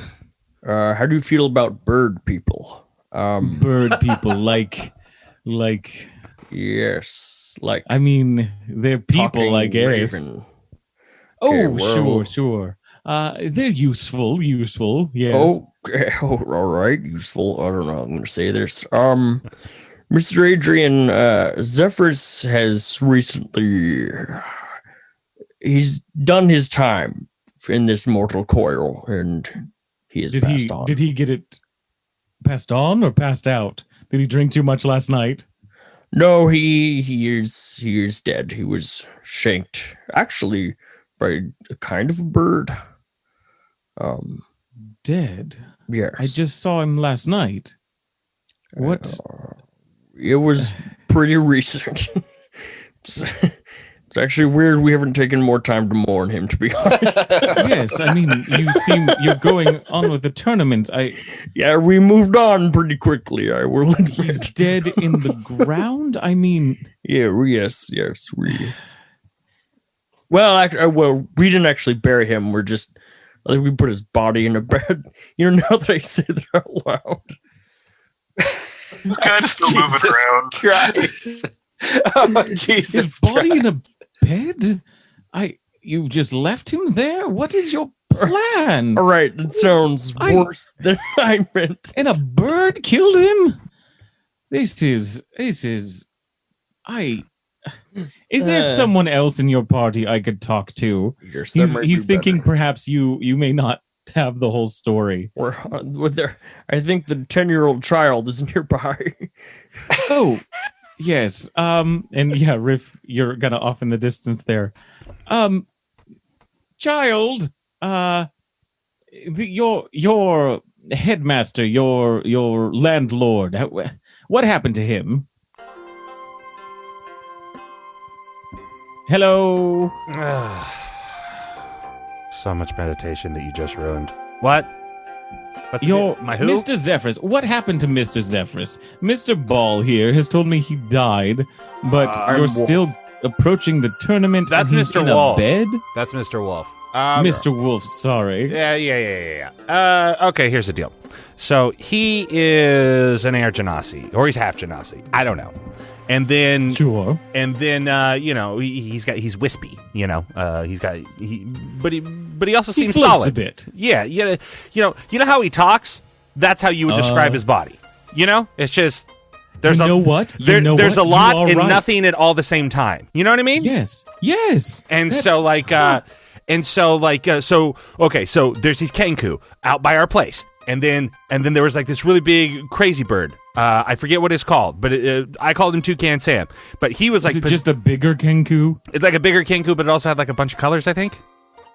how do you feel about bird people? Bird people, like Yes, like I mean, they're people, I guess. raven. Oh, well- sure. They're useful. Yes. Okay, all right, useful. I don't know. I'm going to say this. Mr. Adrian, Zephyrus has recently he's done his time in this mortal coil, and he has passed on. Did he get it passed on or passed out? Did he drink too much last night? No, he is dead. He was shanked, actually, by a kind of a bird. Dead? Yes. I just saw him last night. What? It was pretty recent. It's actually weird we haven't taken more time to mourn him, to be honest. Yes, I mean, you're going on with the tournament. Yeah, we moved on pretty quickly. I will admit. He's dead in the ground? I mean... Yeah, yes, we... Well, we didn't actually bury him. I think we put his body in a bed. Now that I say that out loud. He's kind of still moving around. Christ. Oh, Jesus. His body in a bed? You just left him there? What is your plan? All right, it sounds worse than I meant. And a bird killed him? Is there someone else in your party I could talk to? He's thinking perhaps you may not have the whole story. I think the 10-year-old child is nearby. Oh, yes. And yeah, Riff, you're kind of off in the distance there. Child, your headmaster, your landlord, what happened to him? Hello. So much meditation that you just ruined. What? What's my who? Mr. Zephyrus. What happened to Mr. Zephyrus? Mr. Ball here has told me he died, but you're still approaching the tournament. That's and he's Mr. in Wolf. A bed? That's Mr. Wolf. Mr. Wolf, sorry. Yeah. Okay, here's the deal. So he is an Air Genasi, or he's half Genasi. I don't know. And then, sure. And then, he's wispy. But he also seems solid a bit. Yeah. You know how he talks. That's how you would describe his body. It's just there's a lot and nothing at all the same time. You know what I mean? Yes. And so there's these Kenku out by our place. And then there was like this really big crazy bird. I forget what it's called, but I called him Toucan Sam. But he was like... Is it just a bigger Kenku? It's like a bigger Kenku, but it also had like a bunch of colors, I think.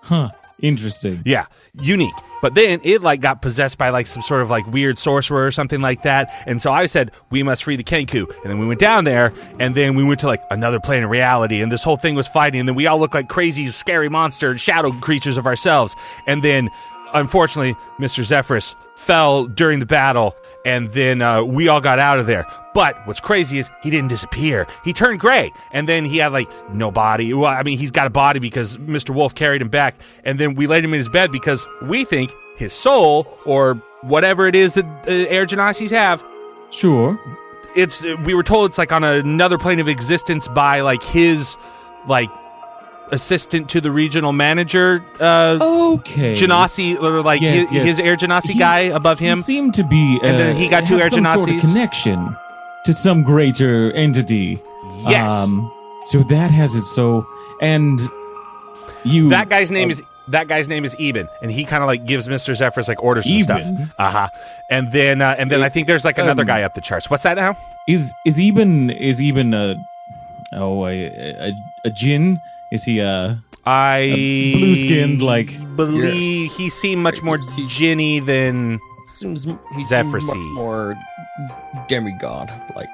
Huh. Interesting. Yeah. Unique. But then it like got possessed by like some sort of like weird sorcerer or something like that. And so I said, we must free the Kenku. And then we went down there, and then we went to like another plane of reality, and this whole thing was fighting, and then we all looked like crazy, scary monster shadow creatures of ourselves. And then, unfortunately, Mr. Zephyrus fell during the battle, and then we all got out of there. But what's crazy is he didn't disappear. He turned gray, and then he had like no body. Well, I mean, he's got a body because Mr. Wolf carried him back, and then we laid him in his bed because we think his soul, or whatever it is that Air Genasis have. Sure. We were told it's like on another plane of existence by like his like assistant to the regional manager. Okay. Genasi, or like his Air Genasi guy above him. He seemed to be. And then he got two Air Genasis. Sort of connection to some greater entity. Yes. So that has it so. And you. That guy's name is That guy's name is Eben, and he kind of like gives Mr. Zephyrus like orders and stuff. And then I think there's like another guy up the charts. What's that now? Is Eben a djinn? Is he a blue skinned like? Believe he seemed much more djinny than He seems Zephyrus-y. much more demigod like.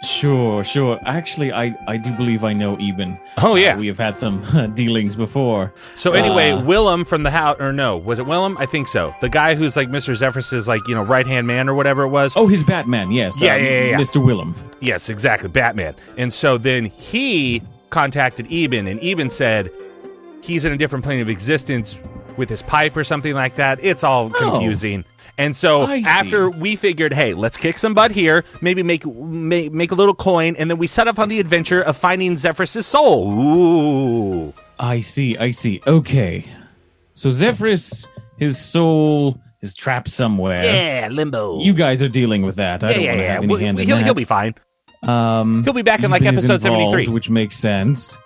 Sure. Actually, I do believe I know Eben. Oh yeah, we have had some dealings before. So anyway, Willem from the house, or no, was it Willem? I think so. The guy who's like Mr. Zephyrus's like right hand man or whatever it was. Oh, his Batman. Yes. Yeah. Mr. Willem. Yes, exactly, Batman. And so then he contacted Eben, and Eben said he's in a different plane of existence with his pipe or something like that. It's all confusing. And so after we figured, hey, let's kick some butt here, maybe make a little coin, and then we set off on the adventure of finding Zephyrus' soul. Ooh. I see. Okay. So Zephyrus, his soul is trapped somewhere. Yeah, limbo. You guys are dealing with that. I don't want to have any hand in that. He'll be fine. He'll be back in like Eben is episode 73. which makes sense.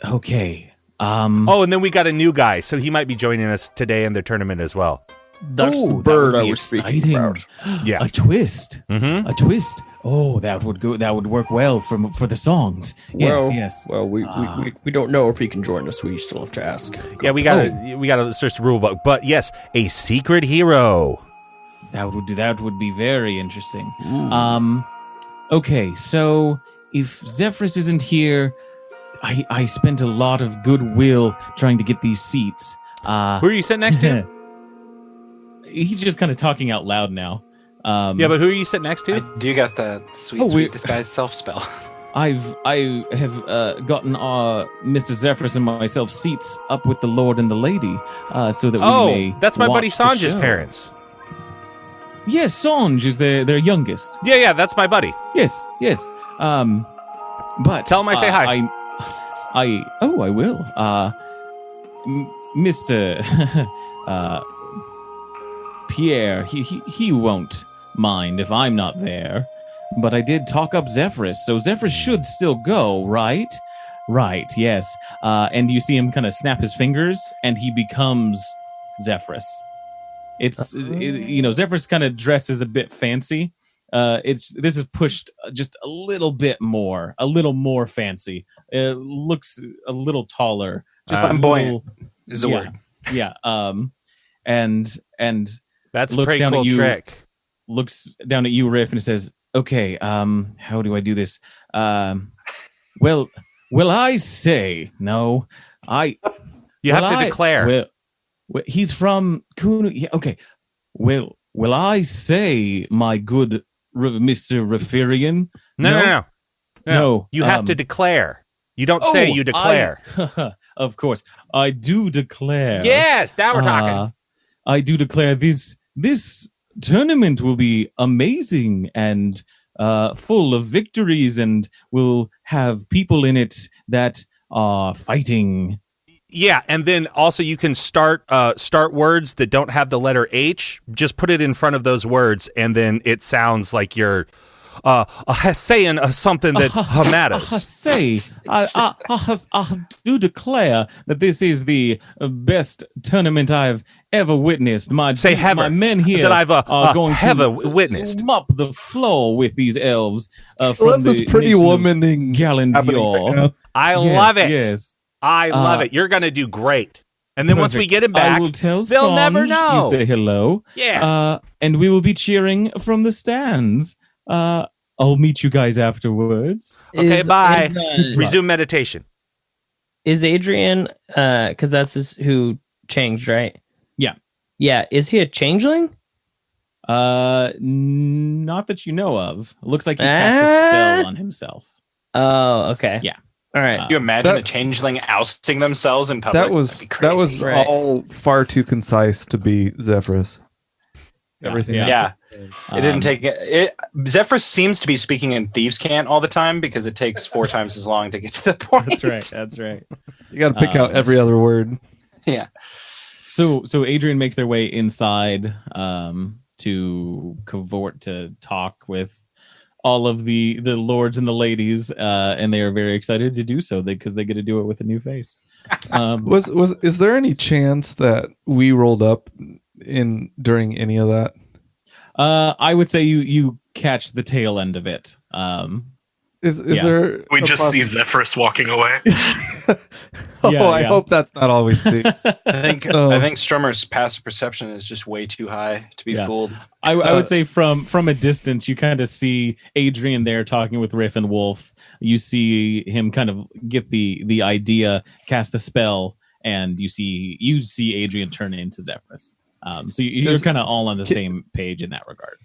Okay. And then we got a new guy, so he might be joining us today in the tournament as well. That's the bird I was speaking about. Yeah, a twist. Mm-hmm. A twist. Oh, that would go. That would work well for the songs. Yes. Well, we don't know if he can join us. We still have to ask. Yeah, we gotta search the rule book. But yes, a secret hero. That would be very interesting. Okay, so if Zephyrus isn't here, I spent a lot of goodwill trying to get these seats. Who are you sitting next to? He's just kind of talking out loud now. Yeah, but who are you sitting next to? Do you got the sweet disguise self spell? I have gotten Mr. Zephyrus and myself seats up with the Lord and the Lady, so that we may. That's my buddy watch the Sanj's show. parents. Yes, Sanj is their youngest. Yeah, that's my buddy. Yes. But tell him I say hi. I will. Mr. Pierre, he won't mind if I'm not there. But I did talk up Zephyrus, so Zephyrus should still go, right? Right, yes. And you see him kind of snap his fingers, and he becomes Zephyrus. Zephyrus kind of dresses a bit fancy. This is pushed just a little more fancy. It looks a little taller. Just flamboyant is the word. Yeah. And that's a looks pretty down cool at you, trick. Looks down at you, Riff, and says, "Okay, how do I do this? Well, I say no. You have to declare. Well, he's from Kunu. Yeah, okay. Will I say, my good Mr. Referian? No. You have to declare. You don't say, you declare. Of course. I do declare. Yes, now we're talking. I do declare this tournament will be amazing and full of victories, and will have people in it that are fighting. Yeah, and then also you can start words that don't have the letter H. Just put it in front of those words, and then it sounds like you're saying something that matters. I do declare that this is the best tournament I've ever witnessed. My men here that I've are going to witnessed. mop the floor with these elves from Love this pretty womaning Galandior. right I love it. Yes. I love it. You're going to do great. And then once we get him back, I will tell they'll Sanj never know. You say hello. Yeah. And we will be cheering from the stands. I'll meet you guys afterwards. Okay, bye. Resume meditation. Is Adrian, because that's who changed, right? Yeah. Yeah. Is he a changeling? Not that you know of. It looks like he cast a spell on himself. Oh, okay. Yeah. All right. Can you imagine a changeling ousting themselves in public? That was all far too concise to be Zephyrus. Everything. Yeah. It didn't take it. Zephyrus seems to be speaking in thieves' cant all the time because it takes 4 times as long to get to the point. That's right. You got to pick out every other word. Yeah. So Adrian makes their way inside to cavort to talk with all of the lords and the ladies, and they are very excited to do so because they get to do it with a new face. Is there any chance that we rolled up in during any of that? I would say you catch the tail end of it. Is there? We just see Zephyrus walking away. I hope that's not all we see. I think Strummer's passive perception is just way too high to be fooled. I would say from a distance, you kind of see Adrian there talking with Riff and Wolf. You see him kind of get the idea, cast the spell, and you see Adrian turn into Zephyrus. So you're kind of all on the same page in that regard.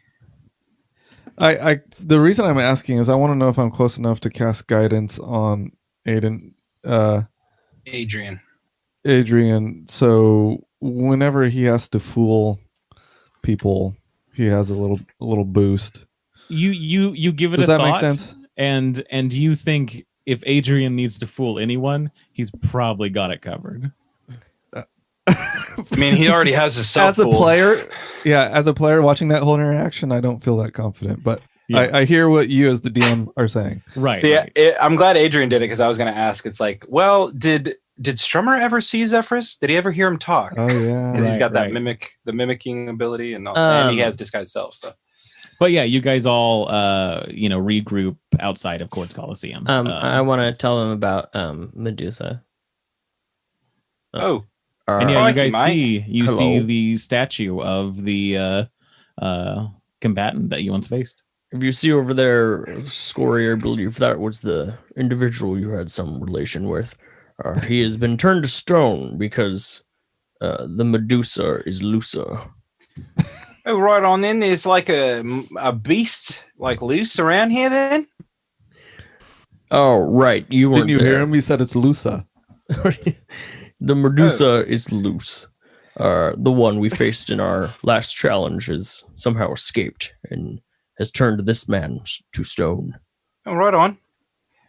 The reason I'm asking is I want to know if I'm close enough to cast guidance on Adrian. So whenever he has to fool people, he has a little boost. You give it Does a that thought, make sense? And you think if Adrian needs to fool anyone, he's probably got it covered. I mean, he already has a self as a player watching that whole interaction, I don't feel that confident, but I hear what you as the DM are saying. Right. Yeah, I'm glad Adrian did it because I was going to ask. It's like, well, did Strummer ever see Zephyrus? Did he ever hear him talk? Oh yeah, because he's got that mimicking ability, and he has disguised self. So, but yeah, you guys all regroup outside of Quartz Coliseum. I want to tell them about Medusa. And yeah, you guys see the statue of the combatant that you once faced. If you see over there, Scory, I believe that was the individual you had some relation with. He has been turned to stone because the Medusa is looser. Oh, right on then. There's like a beast like loose around here then? Oh, right. You weren't Didn't you there. hear him? He said it's looser. The Medusa is loose. The one we faced in our last challenge has somehow escaped and has turned this man to stone. Oh, right on.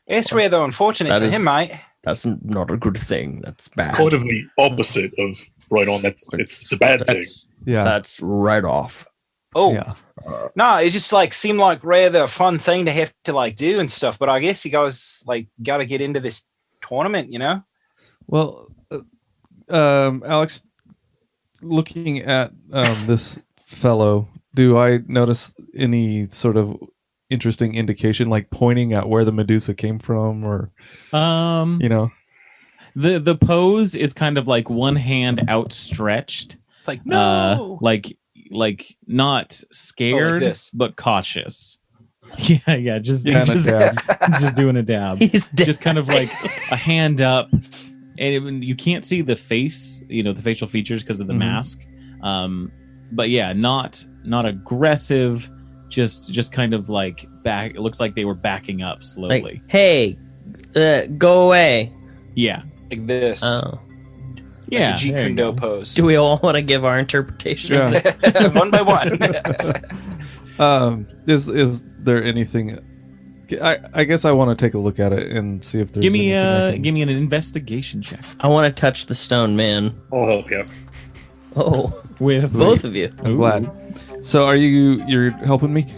It's rather unfortunate for him, mate. That's not a good thing. That's bad. It's kind of the opposite of right on. It's a bad thing. Yeah, that's right off. Oh, yeah. No, it just like seemed like rather a fun thing to have to like do and stuff. But I guess you guys like got to get into this tournament, you know? Well, Alex, looking at this fellow, do I notice any sort of interesting indication, like pointing at where the Medusa came from, or the pose is kind of like one hand outstretched, it's like no, like not scared, but cautious. Yeah, just doing a dab. He's just kind of like a hand up. And you can't see the face, the facial features because of the mask. But yeah, not aggressive, just kind of like back. It looks like they were backing up slowly. Like, hey, go away. Yeah, like this. Oh, yeah. Like a Jeet Kune Do pose. Do we all want to give our interpretation? Yeah. One by one. Is there anything? I guess I want to take a look at it and see if there's. Give me an investigation check. I want to touch the stone man. I'll help you. Oh, with both of you. I'm glad. So you're helping me?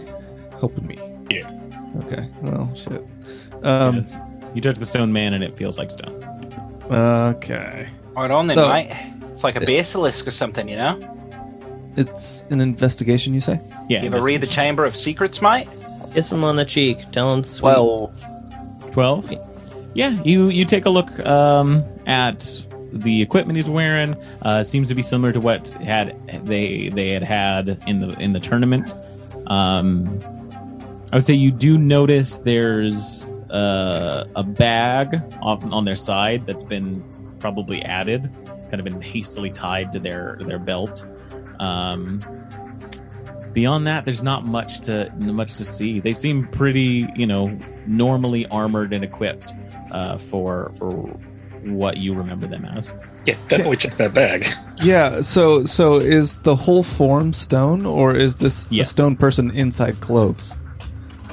Helping me. Yeah. Okay. Well, shit. You touch the stone man and it feels like stone. Okay. Right on then, mate. It's like a basilisk or something, you know? It's an investigation, you say? Yeah. You ever read the Chamber of Secrets, mate? Kiss him on the cheek. Tell him sweet. 12? Yeah, you take a look at the equipment he's wearing. Seems to be similar to what they had in the tournament. I would say you do notice there's a bag on their side that's been probably added, kind of been hastily tied to their belt. Beyond that, there's not much to see. They seem pretty, normally armored and equipped for what you remember them as. Yeah, definitely check that bag. Yeah. So is the whole form stone, or is this a stone person inside clothes?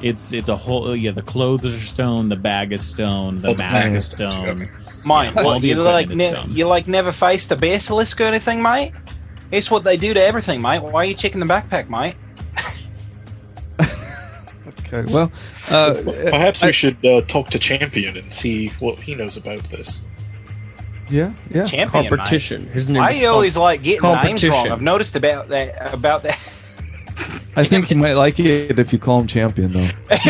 It's a whole. Yeah, the clothes are stone. The bag is stone. The mask is stone. Mate, what, you never faced a basilisk or anything, mate? It's what they do to everything, mate. Why are you checking the backpack, mate? Okay, well, perhaps we should talk to Champion and see what he knows about this. Yeah. Champion, Competition. Mate. His name Why is you always like getting names wrong? competition. I've noticed about that. I think you might like it if you call him Champion, though.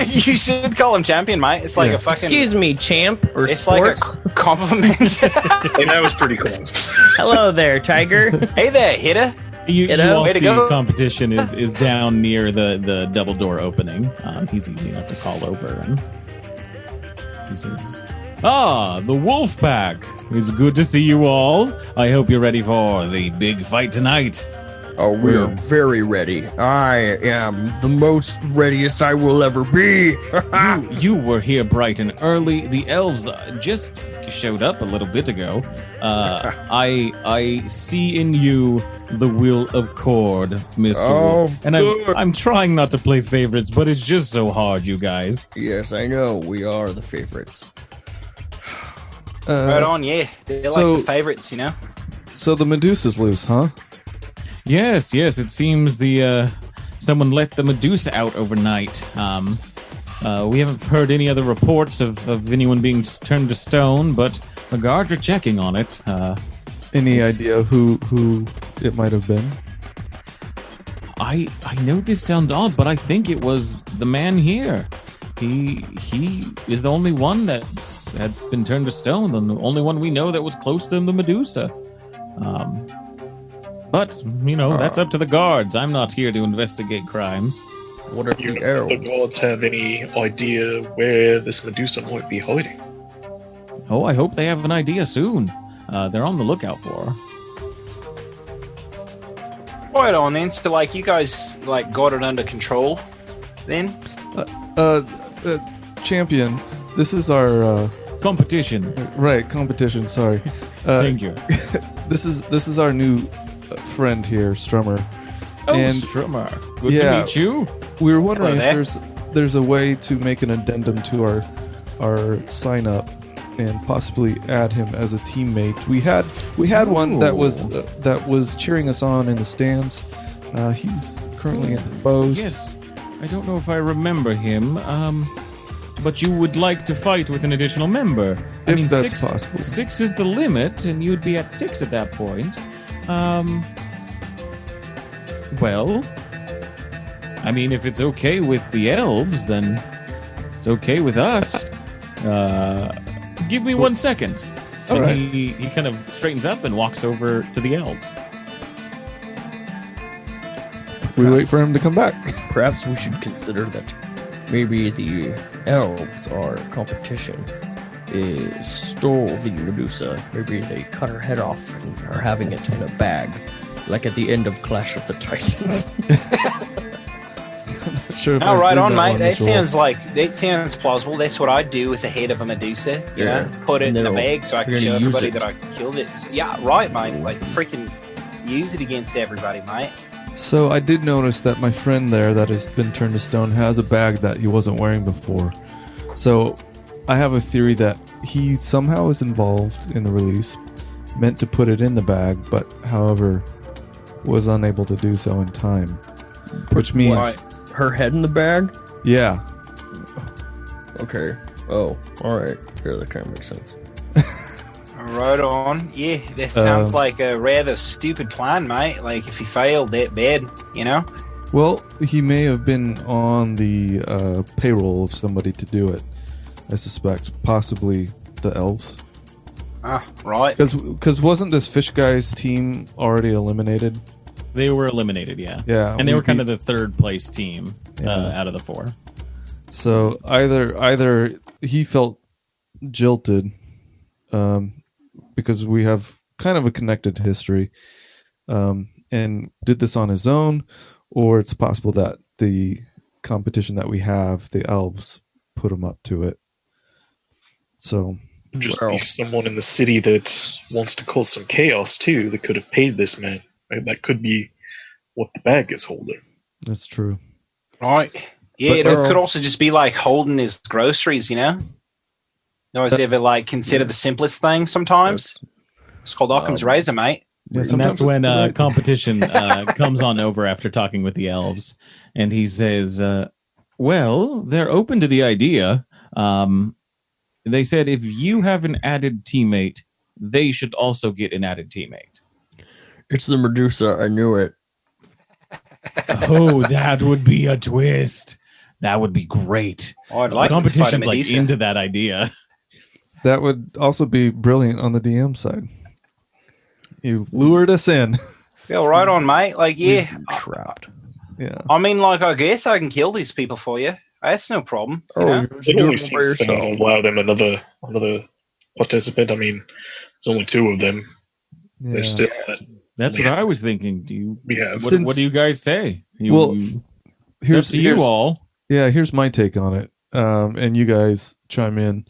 You should call him Champion, mate. It's like a fucking. Excuse me, champ or It's sport. like a compliment. Hey, that was pretty close. Hello there, Tiger. Hey there, hitter. You know? all Way to see go. competition is down near the double door opening. He's easy enough to call over, and he says, the wolf pack. It's good to see you all. I hope you're ready for the big fight tonight. Oh, we are very ready. I am the most readiest I will ever be. You were here bright and early. The elves just showed up a little bit ago. I see in you the will of Cord, Mr. Wolf. And I'm trying not to play favorites, but it's just so hard, you guys. Yes, I know. We are the favorites. Right on, yeah. They're like the favorites, you know? So the Medusa's loose, huh? Yes. It seems someone let the Medusa out overnight. We haven't heard any other reports of anyone being turned to stone, but the guards are checking on it. Any idea who it might have been? I know this sounds odd, but I think it was the man here. He is the only one that's been turned to stone, and the only one we know that was close to the Medusa. But, that's up to the guards. I'm not here to investigate crimes. What if You the know, if the elves? gods have any idea where this Medusa might be hiding? Oh, I hope they have an idea soon. They're on the lookout for her. Right on then. So, like, you guys, like, got it under control then? Champion, this is our Competition. competition. Sorry. Thank you. This is our new friend here, Strummer. Oh, And- Strummer. Good Yeah. to meet you. We were wondering Hello if there's a way to make an addendum to our sign up and possibly add him as a teammate. We had one that was cheering us on in the stands. He's currently in the bows. Yes. I don't know if I remember him. But you would like to fight with an additional member. If that's possible. 6 is the limit, and you'd be at 6 at that point. Well, I mean, if it's okay with the elves, then it's okay with us. Give me 1 second. All And right. he kind of straightens up and walks over to the elves. We wait for him to come back. Perhaps we should consider that maybe the elves, our competition, stole the Medusa. Maybe they cut her head off and are having it in a bag, like at the end of Clash of the Titans. Sure. if Oh, I've right seen on, that mate. one That as well. sounds plausible. That's what I'd do with the head of a Medusa. You Yeah. know, put it And in a they'll- bag so I can they're show gonna use everybody it. that I killed it. So, yeah, right, mate. Like, freaking use it against everybody, mate. So I did notice that my friend there that has been turned to stone has a bag that he wasn't wearing before. So I have a theory that he somehow is involved in the release, meant to put it in the bag, but however was unable to do so in time. Which means, Right. Her head in the bag? yeah, Okay. Oh, alright. Yeah, that kind of makes sense. Right on. Yeah, that sounds Um, like a rather stupid plan, mate. Like, if he failed that bad, you know? well, he may have been on the payroll of somebody to do it. I suspect, possibly the elves. Ah, right. Because wasn't this fish guy's team already eliminated? They were eliminated, yeah. Yeah, And they we were kind beat- of the third place team Yeah. out of the 4. So either he felt jilted, because we have kind of a connected history, and did this on his own, or it's possible that the competition that we have, the elves, put him up to it. So Just Well- be someone in the city that wants to cause some chaos too. That could have paid this man. Like, that could be what the bag is holding. that's true. Right. Yeah, But- it could also just be like holding his groceries, you know? You always ever like consider the simplest thing sometimes? It's called Occam's razor, mate. Yeah, And sometimes that's when it's the right- competition comes on over after talking with the elves. And he says, Well, they're open to the idea. They said if you have an added teammate, they should also get an added teammate. It's the Medusa. I knew it. Oh, that would be a twist. That would be great. Oh, I'd The like to fight a competition's like Medusa. into that idea. That would also be brilliant on the DM side. You lured us in. Yeah, right on, mate. Like, yeah. Trapped. Yeah. I mean, like, I guess I can kill these people for you. That's no problem. You know? It only seems to allow them another participant. I mean, it's only 2 of them. Yeah. They're still. That's what I was thinking. Do you? We have. What do you guys say? Here's up to you all. Yeah, here's my take on it, and you guys chime in.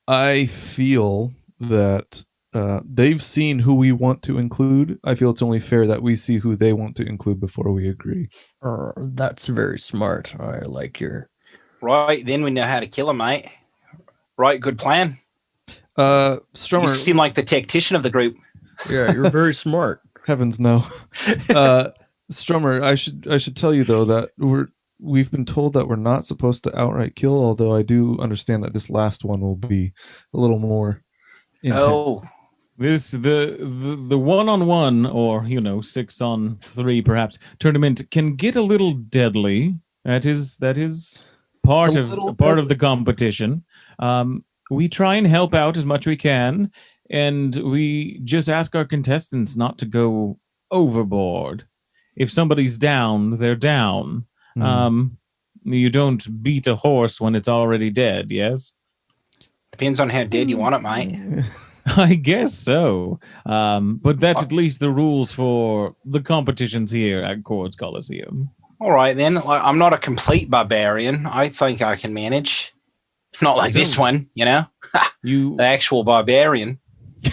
I feel that they've seen who we want to include. I feel it's only fair that we see who they want to include before we agree. That's very smart. I like your. Right, then we know how to kill him, mate. Right, good plan. Strummer, You seem like the tactician of the group. Yeah, you're very smart. Heavens no. Strummer, I should tell you though that we've been told that we're not supposed to outright kill, although I do understand that this last one will be a little more intense. Oh, This the 1-on-1 or 6-on-3 perhaps tournament can get a little deadly. That is part of the competition. We try and help out as much as we can, and we just ask our contestants not to go overboard. If somebody's down, they're down. You don't beat a horse when it's already dead. Yes. depends on how dead you want it, mate. I guess so. But that's at least the rules for the competitions here at Chords Coliseum. All right, then. I'm not a complete barbarian. I think I can manage. Not like this one, the actual barbarian.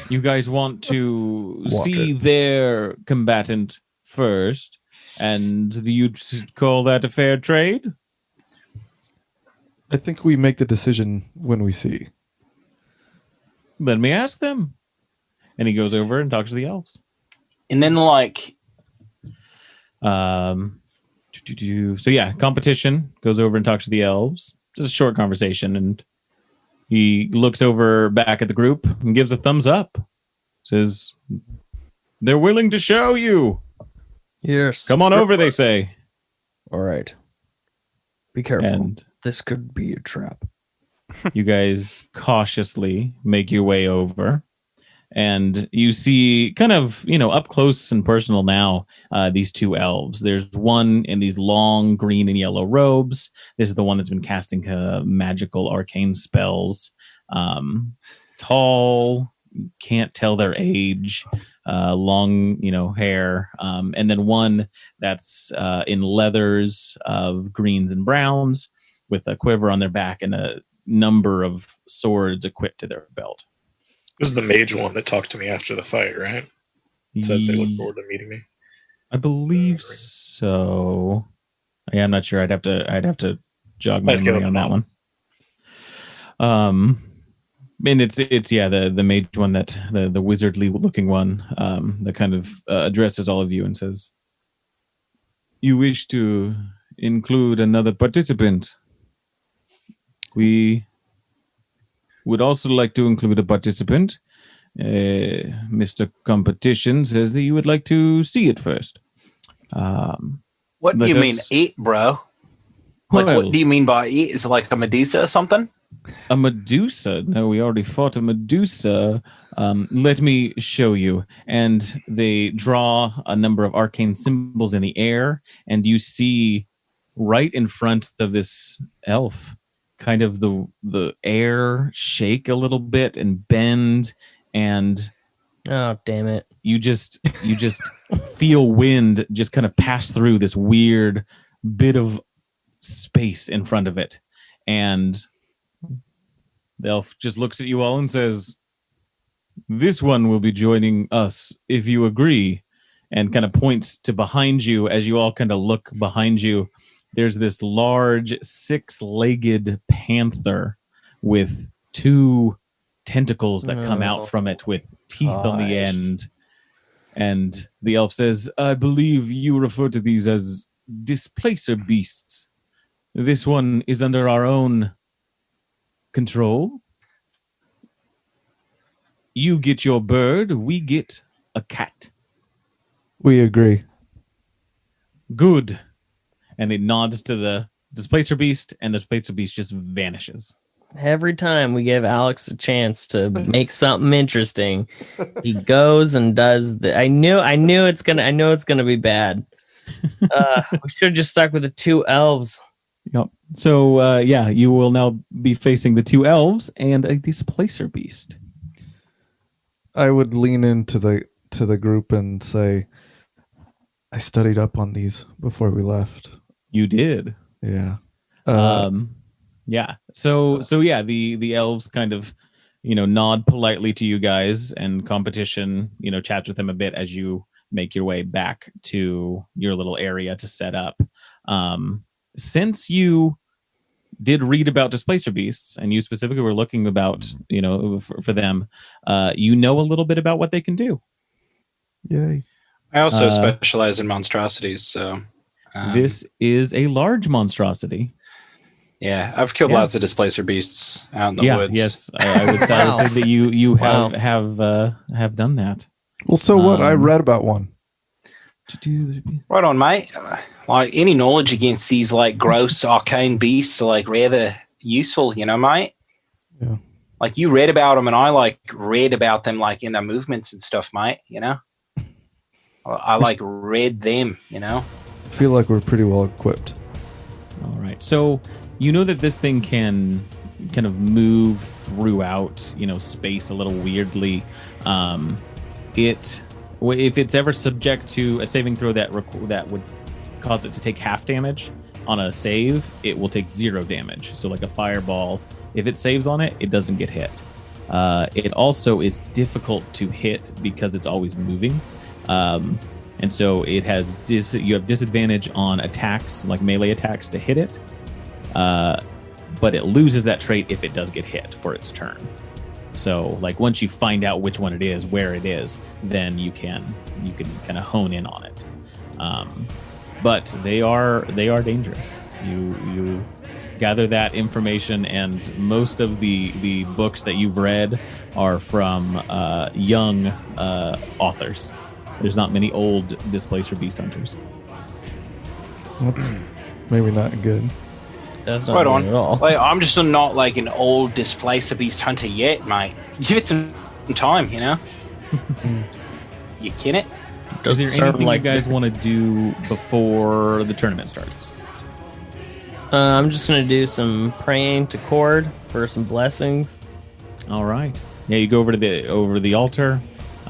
You guys want to see their combatant first, and you'd call that a fair trade? I think we make the decision when we see. Let me ask them. And he goes over and talks to the elves. And then, so yeah, competition, goes over and talks to the elves. Just a short conversation, and he looks over back at the group and gives a thumbs up. Says, they're willing to show you. Yes. Come on over, they say. All right. Be careful. And this could be a trap. you guys cautiously make your way over, and you see kind of, up close and personal now, these 2 elves. There's one in these long green and yellow robes. This is the one that's been casting magical arcane spells. Tall, can't tell their age, long, hair. And then one that's in leathers of greens and browns with a quiver on their back and a number of swords equipped to their belt. This is the mage one that talked to me after the fight, right? Said they look forward to meeting me. I believe so. Yeah, I'm not sure. I'd have to jog my memory on that one. And it's the mage one, that the wizardly looking one, that kind of addresses all of you and says, "You wish to include another participant? We would also like to include a participant. Mr. Competition says that you would like to see it first." what do you mean, it, bro? What do you mean by it? Is it like a Medusa or something? A Medusa? No, we already fought a Medusa. Let me show you. And they draw a number of arcane symbols in the air, and you see right in front of this elf, kind of the air shake a little bit and bend, and oh damn it! You just feel wind just kind of pass through this weird bit of space in front of it, and the elf just looks at you all and says, "This one will be joining us if you agree," and kind of points to behind you. As you all kind of look behind you, there's this large 6-legged panther with 2 tentacles that come out from it with teeth on the end. And the elf says, "I believe you refer to these as displacer beasts. This one is under our own control. You get your bird, we get a cat. We agree. Good. And it nods to the displacer beast, and the displacer beast just vanishes. Every time we give Alex a chance to make something interesting, he goes and does the. I know it's gonna be bad. We should have just stuck with the 2 elves. Yep. So you will now be facing the 2 elves and a displacer beast. I would lean into the group and say, I studied up on these before we left. You did. Yeah. Yeah. So the elves kind of, nod politely to you guys, and competition, chats with them a bit as you make your way back to your little area to set up. Since you did read about displacer beasts, and you specifically were looking about, for them, a little bit about what they can do. Yay. I also specialize in monstrosities, so this is a large monstrosity. Yeah, I've killed lots of displacer beasts out in the woods. Yes, I would say that you have done that. Well, so what? I read about one. Right on, mate. Like, any knowledge against these like gross arcane beasts are like rather useful, mate. Yeah. Like, you read about them, and I like read about them like in their movements and stuff, mate. I like read them. I feel like we're pretty well equipped. All right, so that this thing can kind of move throughout, space a little weirdly. If it's ever subject to a saving throw that would cause it to take half damage on a save, it will take 0 damage. So like a fireball, if it saves on it, it doesn't get hit. It also is difficult to hit because it's always moving. And so it has you have disadvantage on attacks, like melee attacks, to hit it. But it loses that trait if it does get hit for its turn. So like once you find out which one it is, where it is, then you can kind of hone in on it. But they are dangerous. You gather that information, and most of the books that you've read are from young authors. There's not many old displacer beast hunters. That's maybe not good. That's not good at all. Like, I'm just not like an old displacer beast hunter yet, mate. Give it some time, You can it? Is there anything you guys want to do before the tournament starts? I'm just going to do some praying to Cord for some blessings. All right. Yeah, you go over to the altar,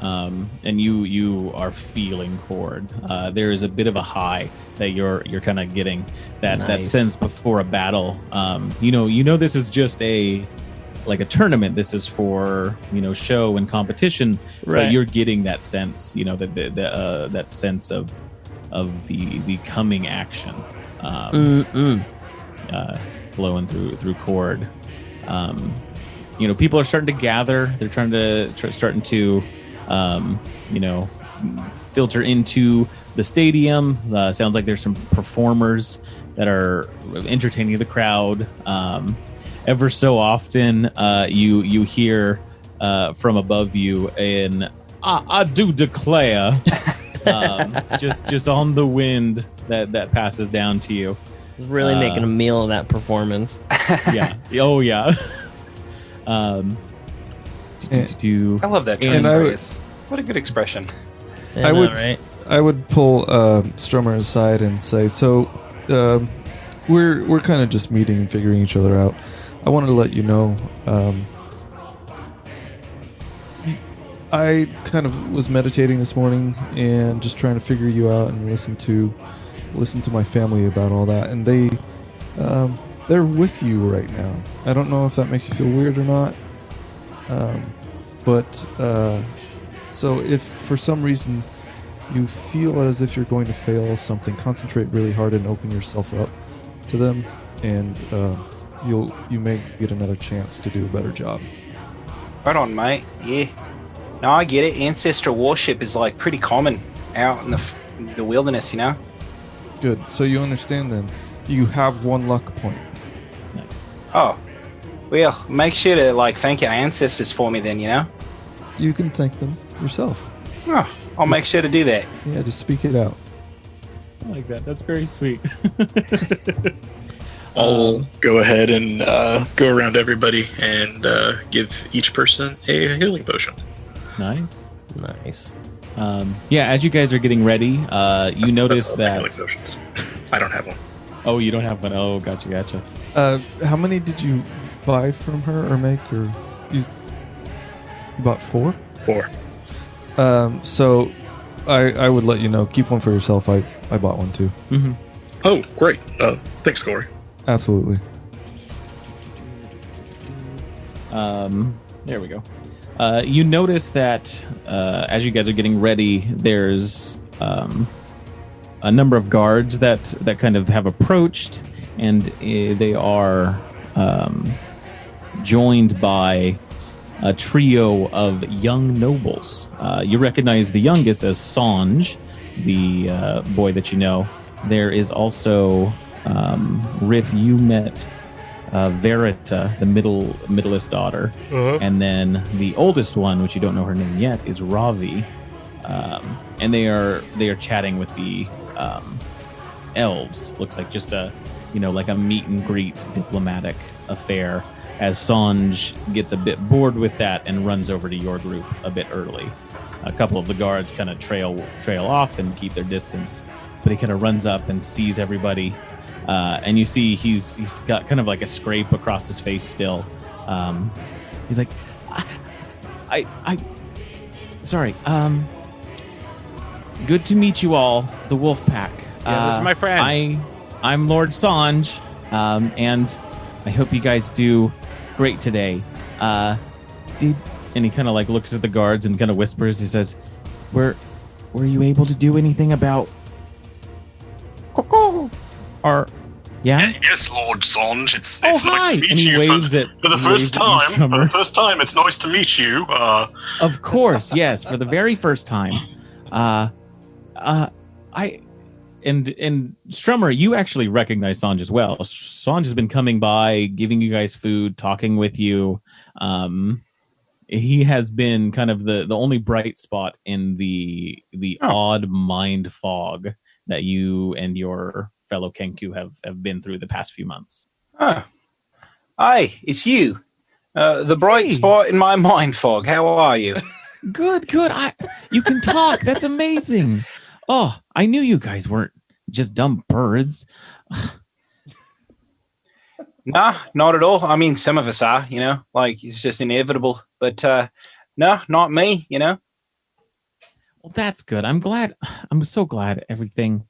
and you are feeling Cord. There is a bit of a high that you're kind of getting that sense before a battle. This is just a tournament. This is for show and competition, right? But you're getting that sense, that sense of the coming action, flowing through Cord. People are starting to gather. They're starting to filter into the stadium. Sounds like there's some performers that are entertaining the crowd. Ever so often, you hear from above you an "I do declare," just on the wind that passes down to you. Really making a meal of that performance. Yeah. Oh yeah. I love that phrase. What a good expression. Yeah, I would pull Stromer aside and say, so we're kind of just meeting and figuring each other out. I wanted to let you know, I kind of was meditating this morning and just trying to figure you out and listen to my family about all that, and they're with you right now. I don't know if that makes you feel weird or not, but so if for some reason you feel as if you're going to fail something, concentrate really hard and open yourself up to them, and you may get another chance to do a better job. Right on, mate. Yeah. No, I get it. Ancestral worship is like pretty common out in the wilderness, Good. So you understand then. You have 1 luck point. Nice. Oh, well, make sure to thank your ancestors for me then. You can thank them yourself. Oh, I'll make sure to do that. Yeah, just speak it out. I like that. That's very sweet. I'll go ahead and go around everybody and give each person a healing potion. Nice. Nice. Yeah, as you guys are getting ready, you notice that's all my healing that. potions. I don't have one. Oh, you don't have one. Oh, gotcha. How many did you buy from her or make? Or you bought 4? 4. So I would let you know. Keep one for yourself. I bought one too. Mm-hmm. Oh, great. Thanks, Corey. Absolutely. There we go. You notice that as you guys are getting ready, there's a number of guards that kind of have approached, and they are joined by a trio of young nobles. You recognize the youngest as Sanj, the boy that you know. There is also Riff. You met Verita, the middlest daughter, and then the oldest one, which you don't know her name yet, is Ravi, and they are chatting with the elves. Looks like just a meet and greet diplomatic affair. As Sanj gets a bit bored with that and runs over to your group a bit early. A couple of the guards kind of trail off and keep their distance, but he kind of runs up and sees everybody. And you see he's got kind of like a scrape across his face still. He's like, I sorry. Good to meet you all, the Wolf Pack. Yeah, this is my friend. I'm Lord Sanj, and I hope you guys do great today. And he kind of looks at the guards and kind of whispers. He says, were you able to do anything about or yeah? Yes, Lord Sanj. It's hi! nice to meet And he you. waves For the first time, it's nice to meet you. Of course, yes, for the very first time. And Strummer, you actually recognize Sanj as well. Sanj has been coming by, giving you guys food, talking with you. He has been kind of the only bright spot in the odd mind fog that you and your fellow Kenku have been through the past few months. Oh. Hi, it's you. The bright spot in my mind fog. How are you? Good. You can talk. That's amazing. Oh, I knew you guys weren't just dumb birds. Nah, not at all. I mean, some of us are, it's just inevitable. But no, not me, Well, that's good. I'm so glad everything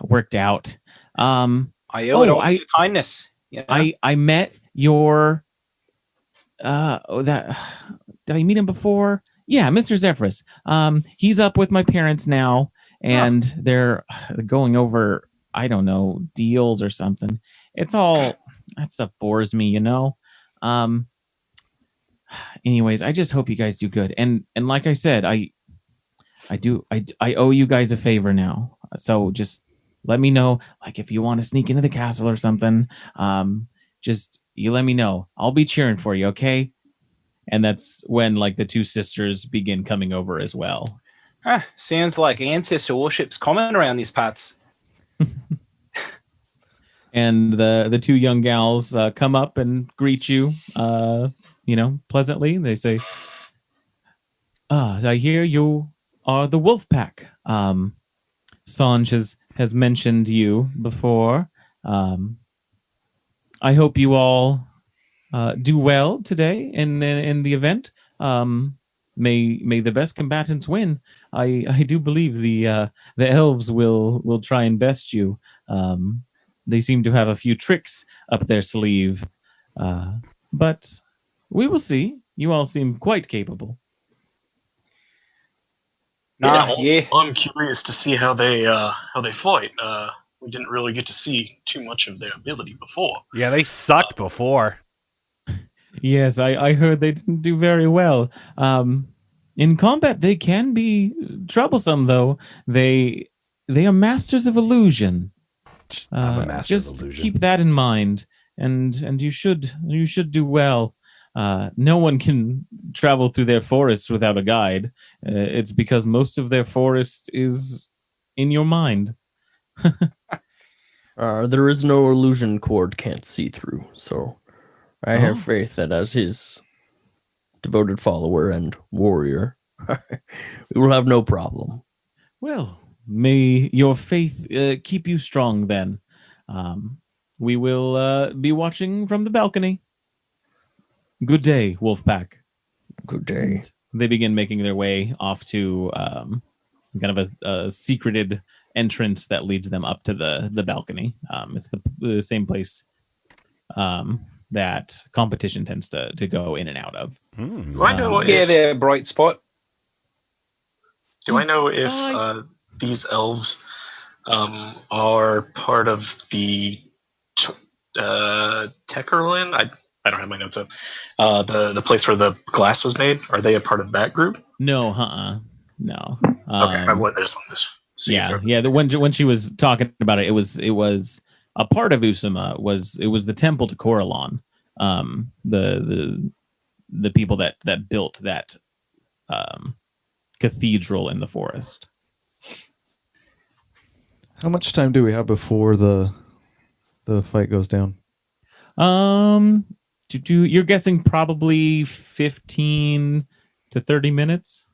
worked out. I owe it all to your kindness. I met your did I meet him before? Yeah, Mr. Zephyrus. He's up with my parents now, and they're going over, I don't know, deals or something. It's all that stuff bores me, Anyways, I just hope you guys do good. And like I said, I owe you guys a favor now. So just let me know, if you want to sneak into the castle or something. Just you let me know. I'll be cheering for you, okay? And that's when the two sisters begin coming over as well. Sounds like ancestor worship's common around these parts. And the two young gals come up and greet you, pleasantly. They say, I hear you are the Wolf Pack. Sanj has mentioned you before. I hope you all do well today in the event. May the best combatants win. I do believe the elves will try and best you. They seem to have a few tricks up their sleeve, but we will see. You all seem quite capable. I'm curious to see how they fight. We didn't really get to see too much of their ability before. Yeah, they sucked before. Yes, I heard they didn't do very well. In combat, they can be troublesome, though. They are masters of illusion. I'm a master just of illusion. keep that in mind, and you should do well. No one can travel through their forests without a guide. It's because most of their forest is in your mind. There is no illusion Cord can't see through, so I have faith that as his devoted follower and warrior, we will have no problem. Well, may your faith keep you strong then. We will be watching from the balcony. Good day, Wolfpack. Good day. And they begin making their way off to kind of a secreted entrance that leads them up to the balcony. It's the same place that competition tends to go in and out of. Do I know Yeah, they're a bright spot. Do I know if these elves are part of the Techerlin? I don't have my notes up. The place where the glass was made. Are they a part of that group? No, no. Okay, I just wanted to see. Yeah. When she was talking about it, it was a part of Usama. It was the temple to Coralon. The people that built that cathedral in the forest. How much time do we have before the fight goes down? You're guessing probably 15 to 30 minutes.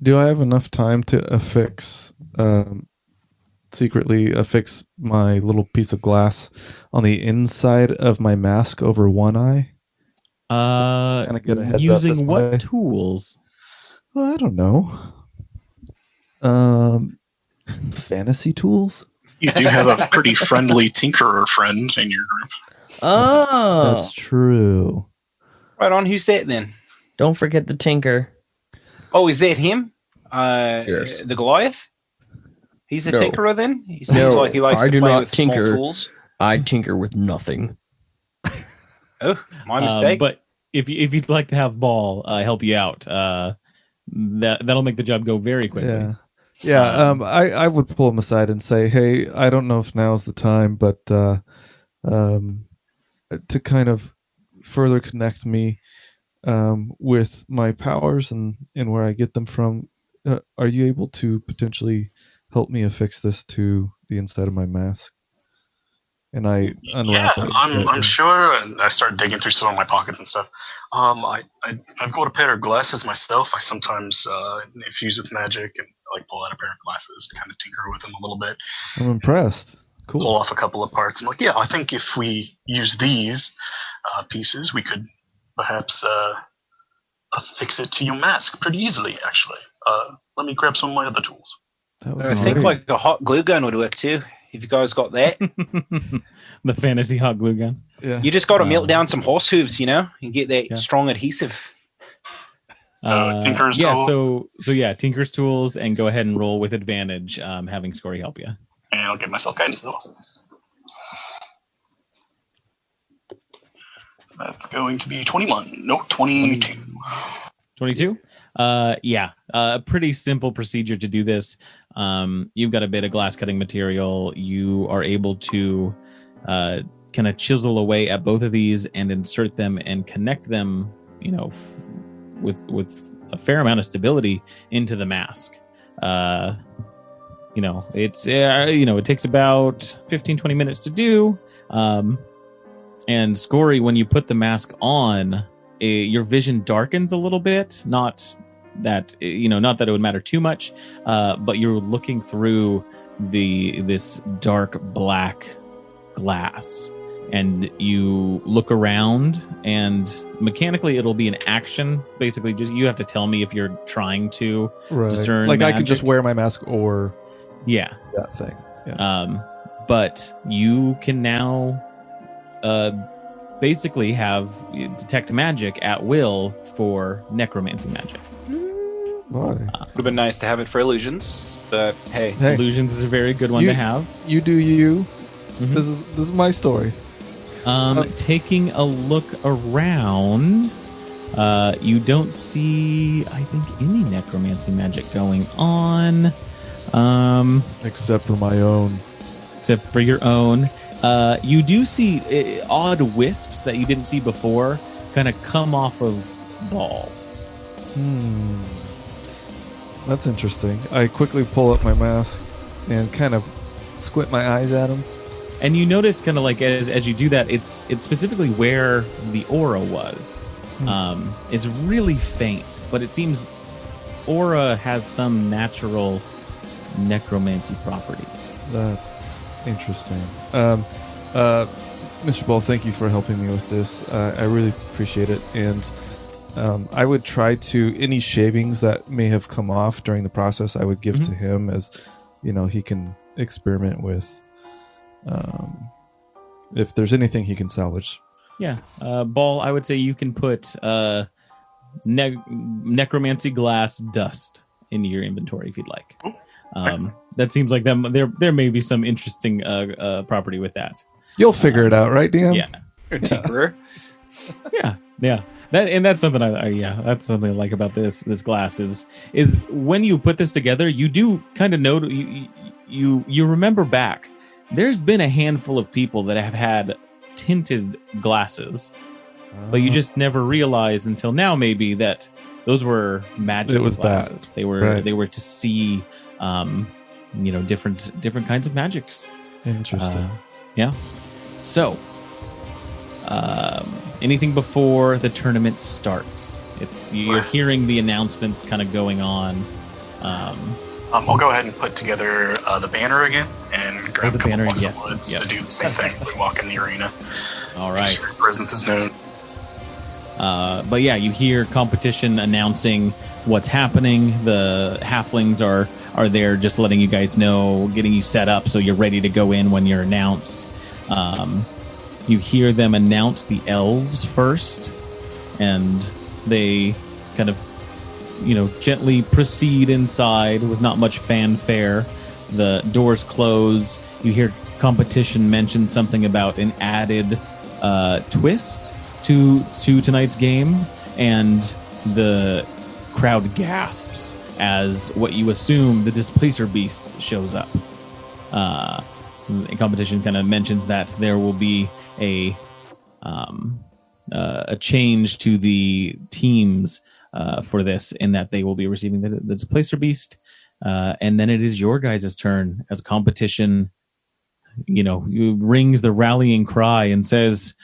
Do I have enough time to secretly affix my little piece of glass on the inside of my mask over one eye? Get a heads using up what way? tools? Well, I don't know. Fantasy tools? You do have a pretty friendly tinkerer friend in your group. Oh, That's true. Right on. Who's that then? don't forget the tinker. Oh, is that him? Yes. The Goliath? He's a No. tinkerer then? He seems No, like he likes I to do play not with small tinker. tools. I tinker with nothing. Oh, my mistake. But if you'd like to have Ball help you out, that'll make the job go very quickly. Yeah. I would pull him aside and say, hey, I don't know if now's the time, but to kind of further connect me with my powers and where I get them from, are you able to potentially help me affix this to the inside of my mask? And I unwrap it. I'm sure. And I start digging through some of my pockets and stuff. I've got a pair of glasses myself. I sometimes infuse with magic and pull out a pair of glasses, kind of tinker with them a little bit. I'm impressed. Cool. Pull off a couple of parts. I'm like, yeah, I think if we use these pieces, we could perhaps affix it to your mask pretty easily. Actually, let me grab some of my other tools. I think like a hot glue gun would work too. If you guys got that, The fantasy hot glue gun. Yeah. you just got to melt down some horse hooves, and get that strong adhesive. Tinker's yeah, tools. so Tinker's tools, and go ahead and roll with advantage, having Scory help you. And I'll give myself guidance as well. So that's going to be 21. No, 22. 22? A pretty simple procedure to do this. You've got a bit of glass cutting material. You are able to kind of chisel away at both of these and insert them and connect them, with a fair amount of stability into the mask. It takes about 15-20 minutes to do. And Scory, when you put the mask on, your vision darkens a little bit. Not that it would matter too much, but you're looking through this dark black glass, and you look around, and mechanically it'll be an action. Basically, just you have to tell me if you're trying to discern. Like magic. I could just wear my mask or that thing. Yeah. But you can now basically detect magic at will for necromancy magic. Why? Would have been nice to have it for illusions, but hey. Illusions is a very good one to have. You do you. Mm-hmm. This is my story. Taking a look around, you don't see, I think, any necromancy magic going on. Except for my own except for your own. You do see odd wisps that you didn't see before kind of come off of Ball. That's interesting. I quickly pull up my mask and kind of squint my eyes at him. And you notice kind of like as you do that, it's specifically where the aura was. It's really faint, but it seems aura has some natural necromancy properties. That's interesting. Mr. Ball, thank you for helping me with this. I really appreciate it. And I would try to, any shavings that may have come off during the process, I would give to him as, he can experiment with. If there's anything he can salvage. Yeah. Ball, I would say you can put necromancy glass dust into your inventory if you'd like. That seems like there may be some interesting property with that. You'll figure it out, right, DM? Yeah. Yeah. That's something that's something I like about this glass is when you put this together, you do kind of know you remember back. There's been a handful of people that have had tinted glasses, but you just never realized until now maybe that those were magic glasses. They were to see different kinds of magics. Interesting. Yeah. So, anything before the tournament starts? You're hearing the announcements kind of going on. We'll go ahead and put together the banner again and grab a couple blocks of woods to do the same thing as we walk in the arena. All right. Make sure your presence is known. But yeah, you hear competition announcing what's happening. The halflings are there just letting you guys know, getting you set up so you're ready to go in when you're announced. You hear them announce the elves first, and they kind of gently proceed inside with not much fanfare. The doors close. You hear competition mention something about an added twist to tonight's game, and the crowd gasps as what you assume the Displacer Beast shows up. The competition kind of mentions that there will be a change to the teams for this, in that they will be receiving the Displacer Beast, and then it is your guys' turn as competition rings the rallying cry and says,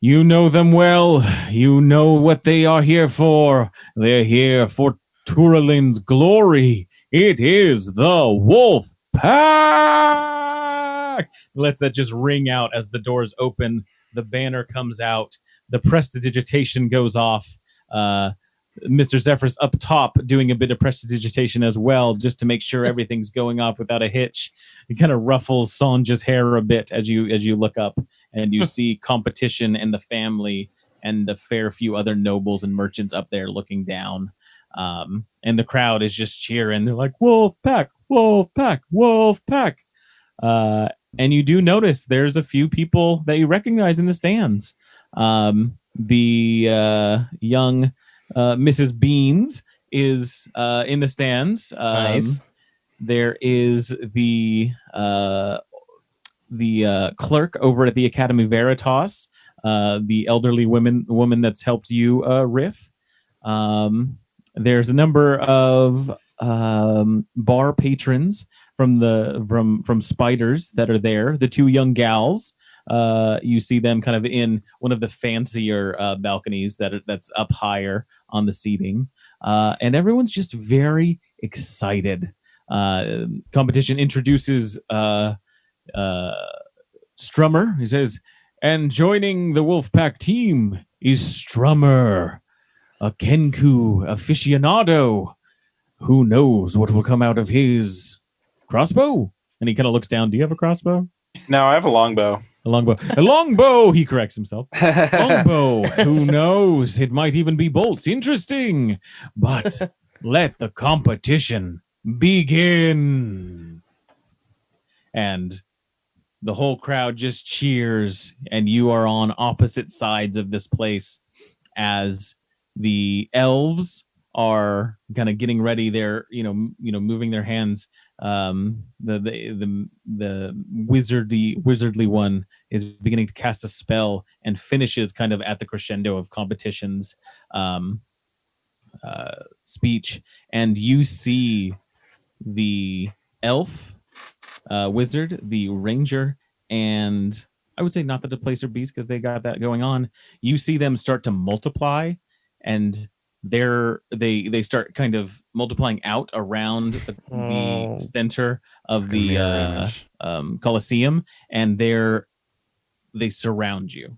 "You know them well. You know what they are here for. They're here for Turalin's glory. It is the Wolf Pack." Lets that just ring out as the doors open. The banner comes out. The prestidigitation goes off. Mr. Zephyr's up top doing a bit of prestidigitation as well, just to make sure everything's going off without a hitch. It kind of ruffles Sanja's hair a bit as you look up, and you see competition and the family and the fair few other nobles and merchants up there looking down. And the crowd is just cheering. They're like, "Wolf Pack, Wolf Pack, Wolf Pack." And you do notice there's a few people that you recognize in the stands. The young Mrs. Beans is in the stands. Nice. There is the clerk over at the Academy Veritas, the elderly woman that's helped you, Riff. There's a number of bar patrons from Spiders that are there. The two young gals, you see them kind of in one of the fancier balconies that's up higher on the seating, and everyone's just very excited. Competition introduces Strummer. He says, "And joining the Wolfpack team is Strummer, a Kenku aficionado. Who knows what will come out of his crossbow?" And he kind of looks down. "Do you have a crossbow?" No, I have a longbow. A longbow, he corrects himself. Longbow, who knows? It might even be bolts. Interesting. But let the competition begin. And the whole crowd just cheers, and you are on opposite sides of this place as the elves are kind of getting ready. They're moving their hands. The wizardly one is beginning to cast a spell and finishes kind of at the crescendo of competition's speech, and you see the elf, wizard, the ranger, and I would say not the displacer beast because they got that going on. You see them start to multiply, and they start kind of multiplying out around the center of the Coliseum, and they surround you.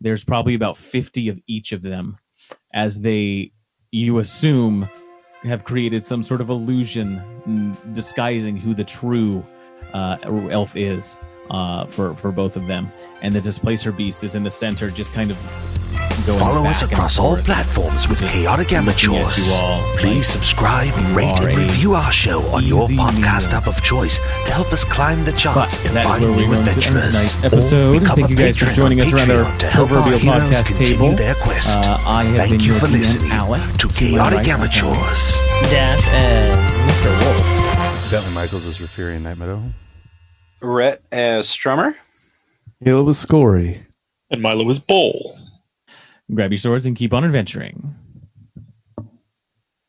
There's probably about 50 of each of them, as you assume, have created some sort of illusion disguising who the true elf is for both of them. And the displacer beast is in the center, just kind of going Follow back us and across all forth, platforms with just Chaotic looking at Amateurs. you all Please like subscribe, you rate, are and a review our show on your easy podcast meal. app of choice to help us climb the charts But and that is find where we're new going to end adventurers. tonight's Or episode. become Thank a you guys for patron joining on us around our Patreon to help our proverbial heroes podcast continue table. their quest. I have Thank been you your for DM, listening Alex. to my Chaotic right, Amateurs. Dash and Mr. Wolf. Bentley Michaels is Rafiri and Night Meadow. Rhett as Strummer. Caleb was Scory. And Milo is Bowl. Grab your swords and keep on adventuring.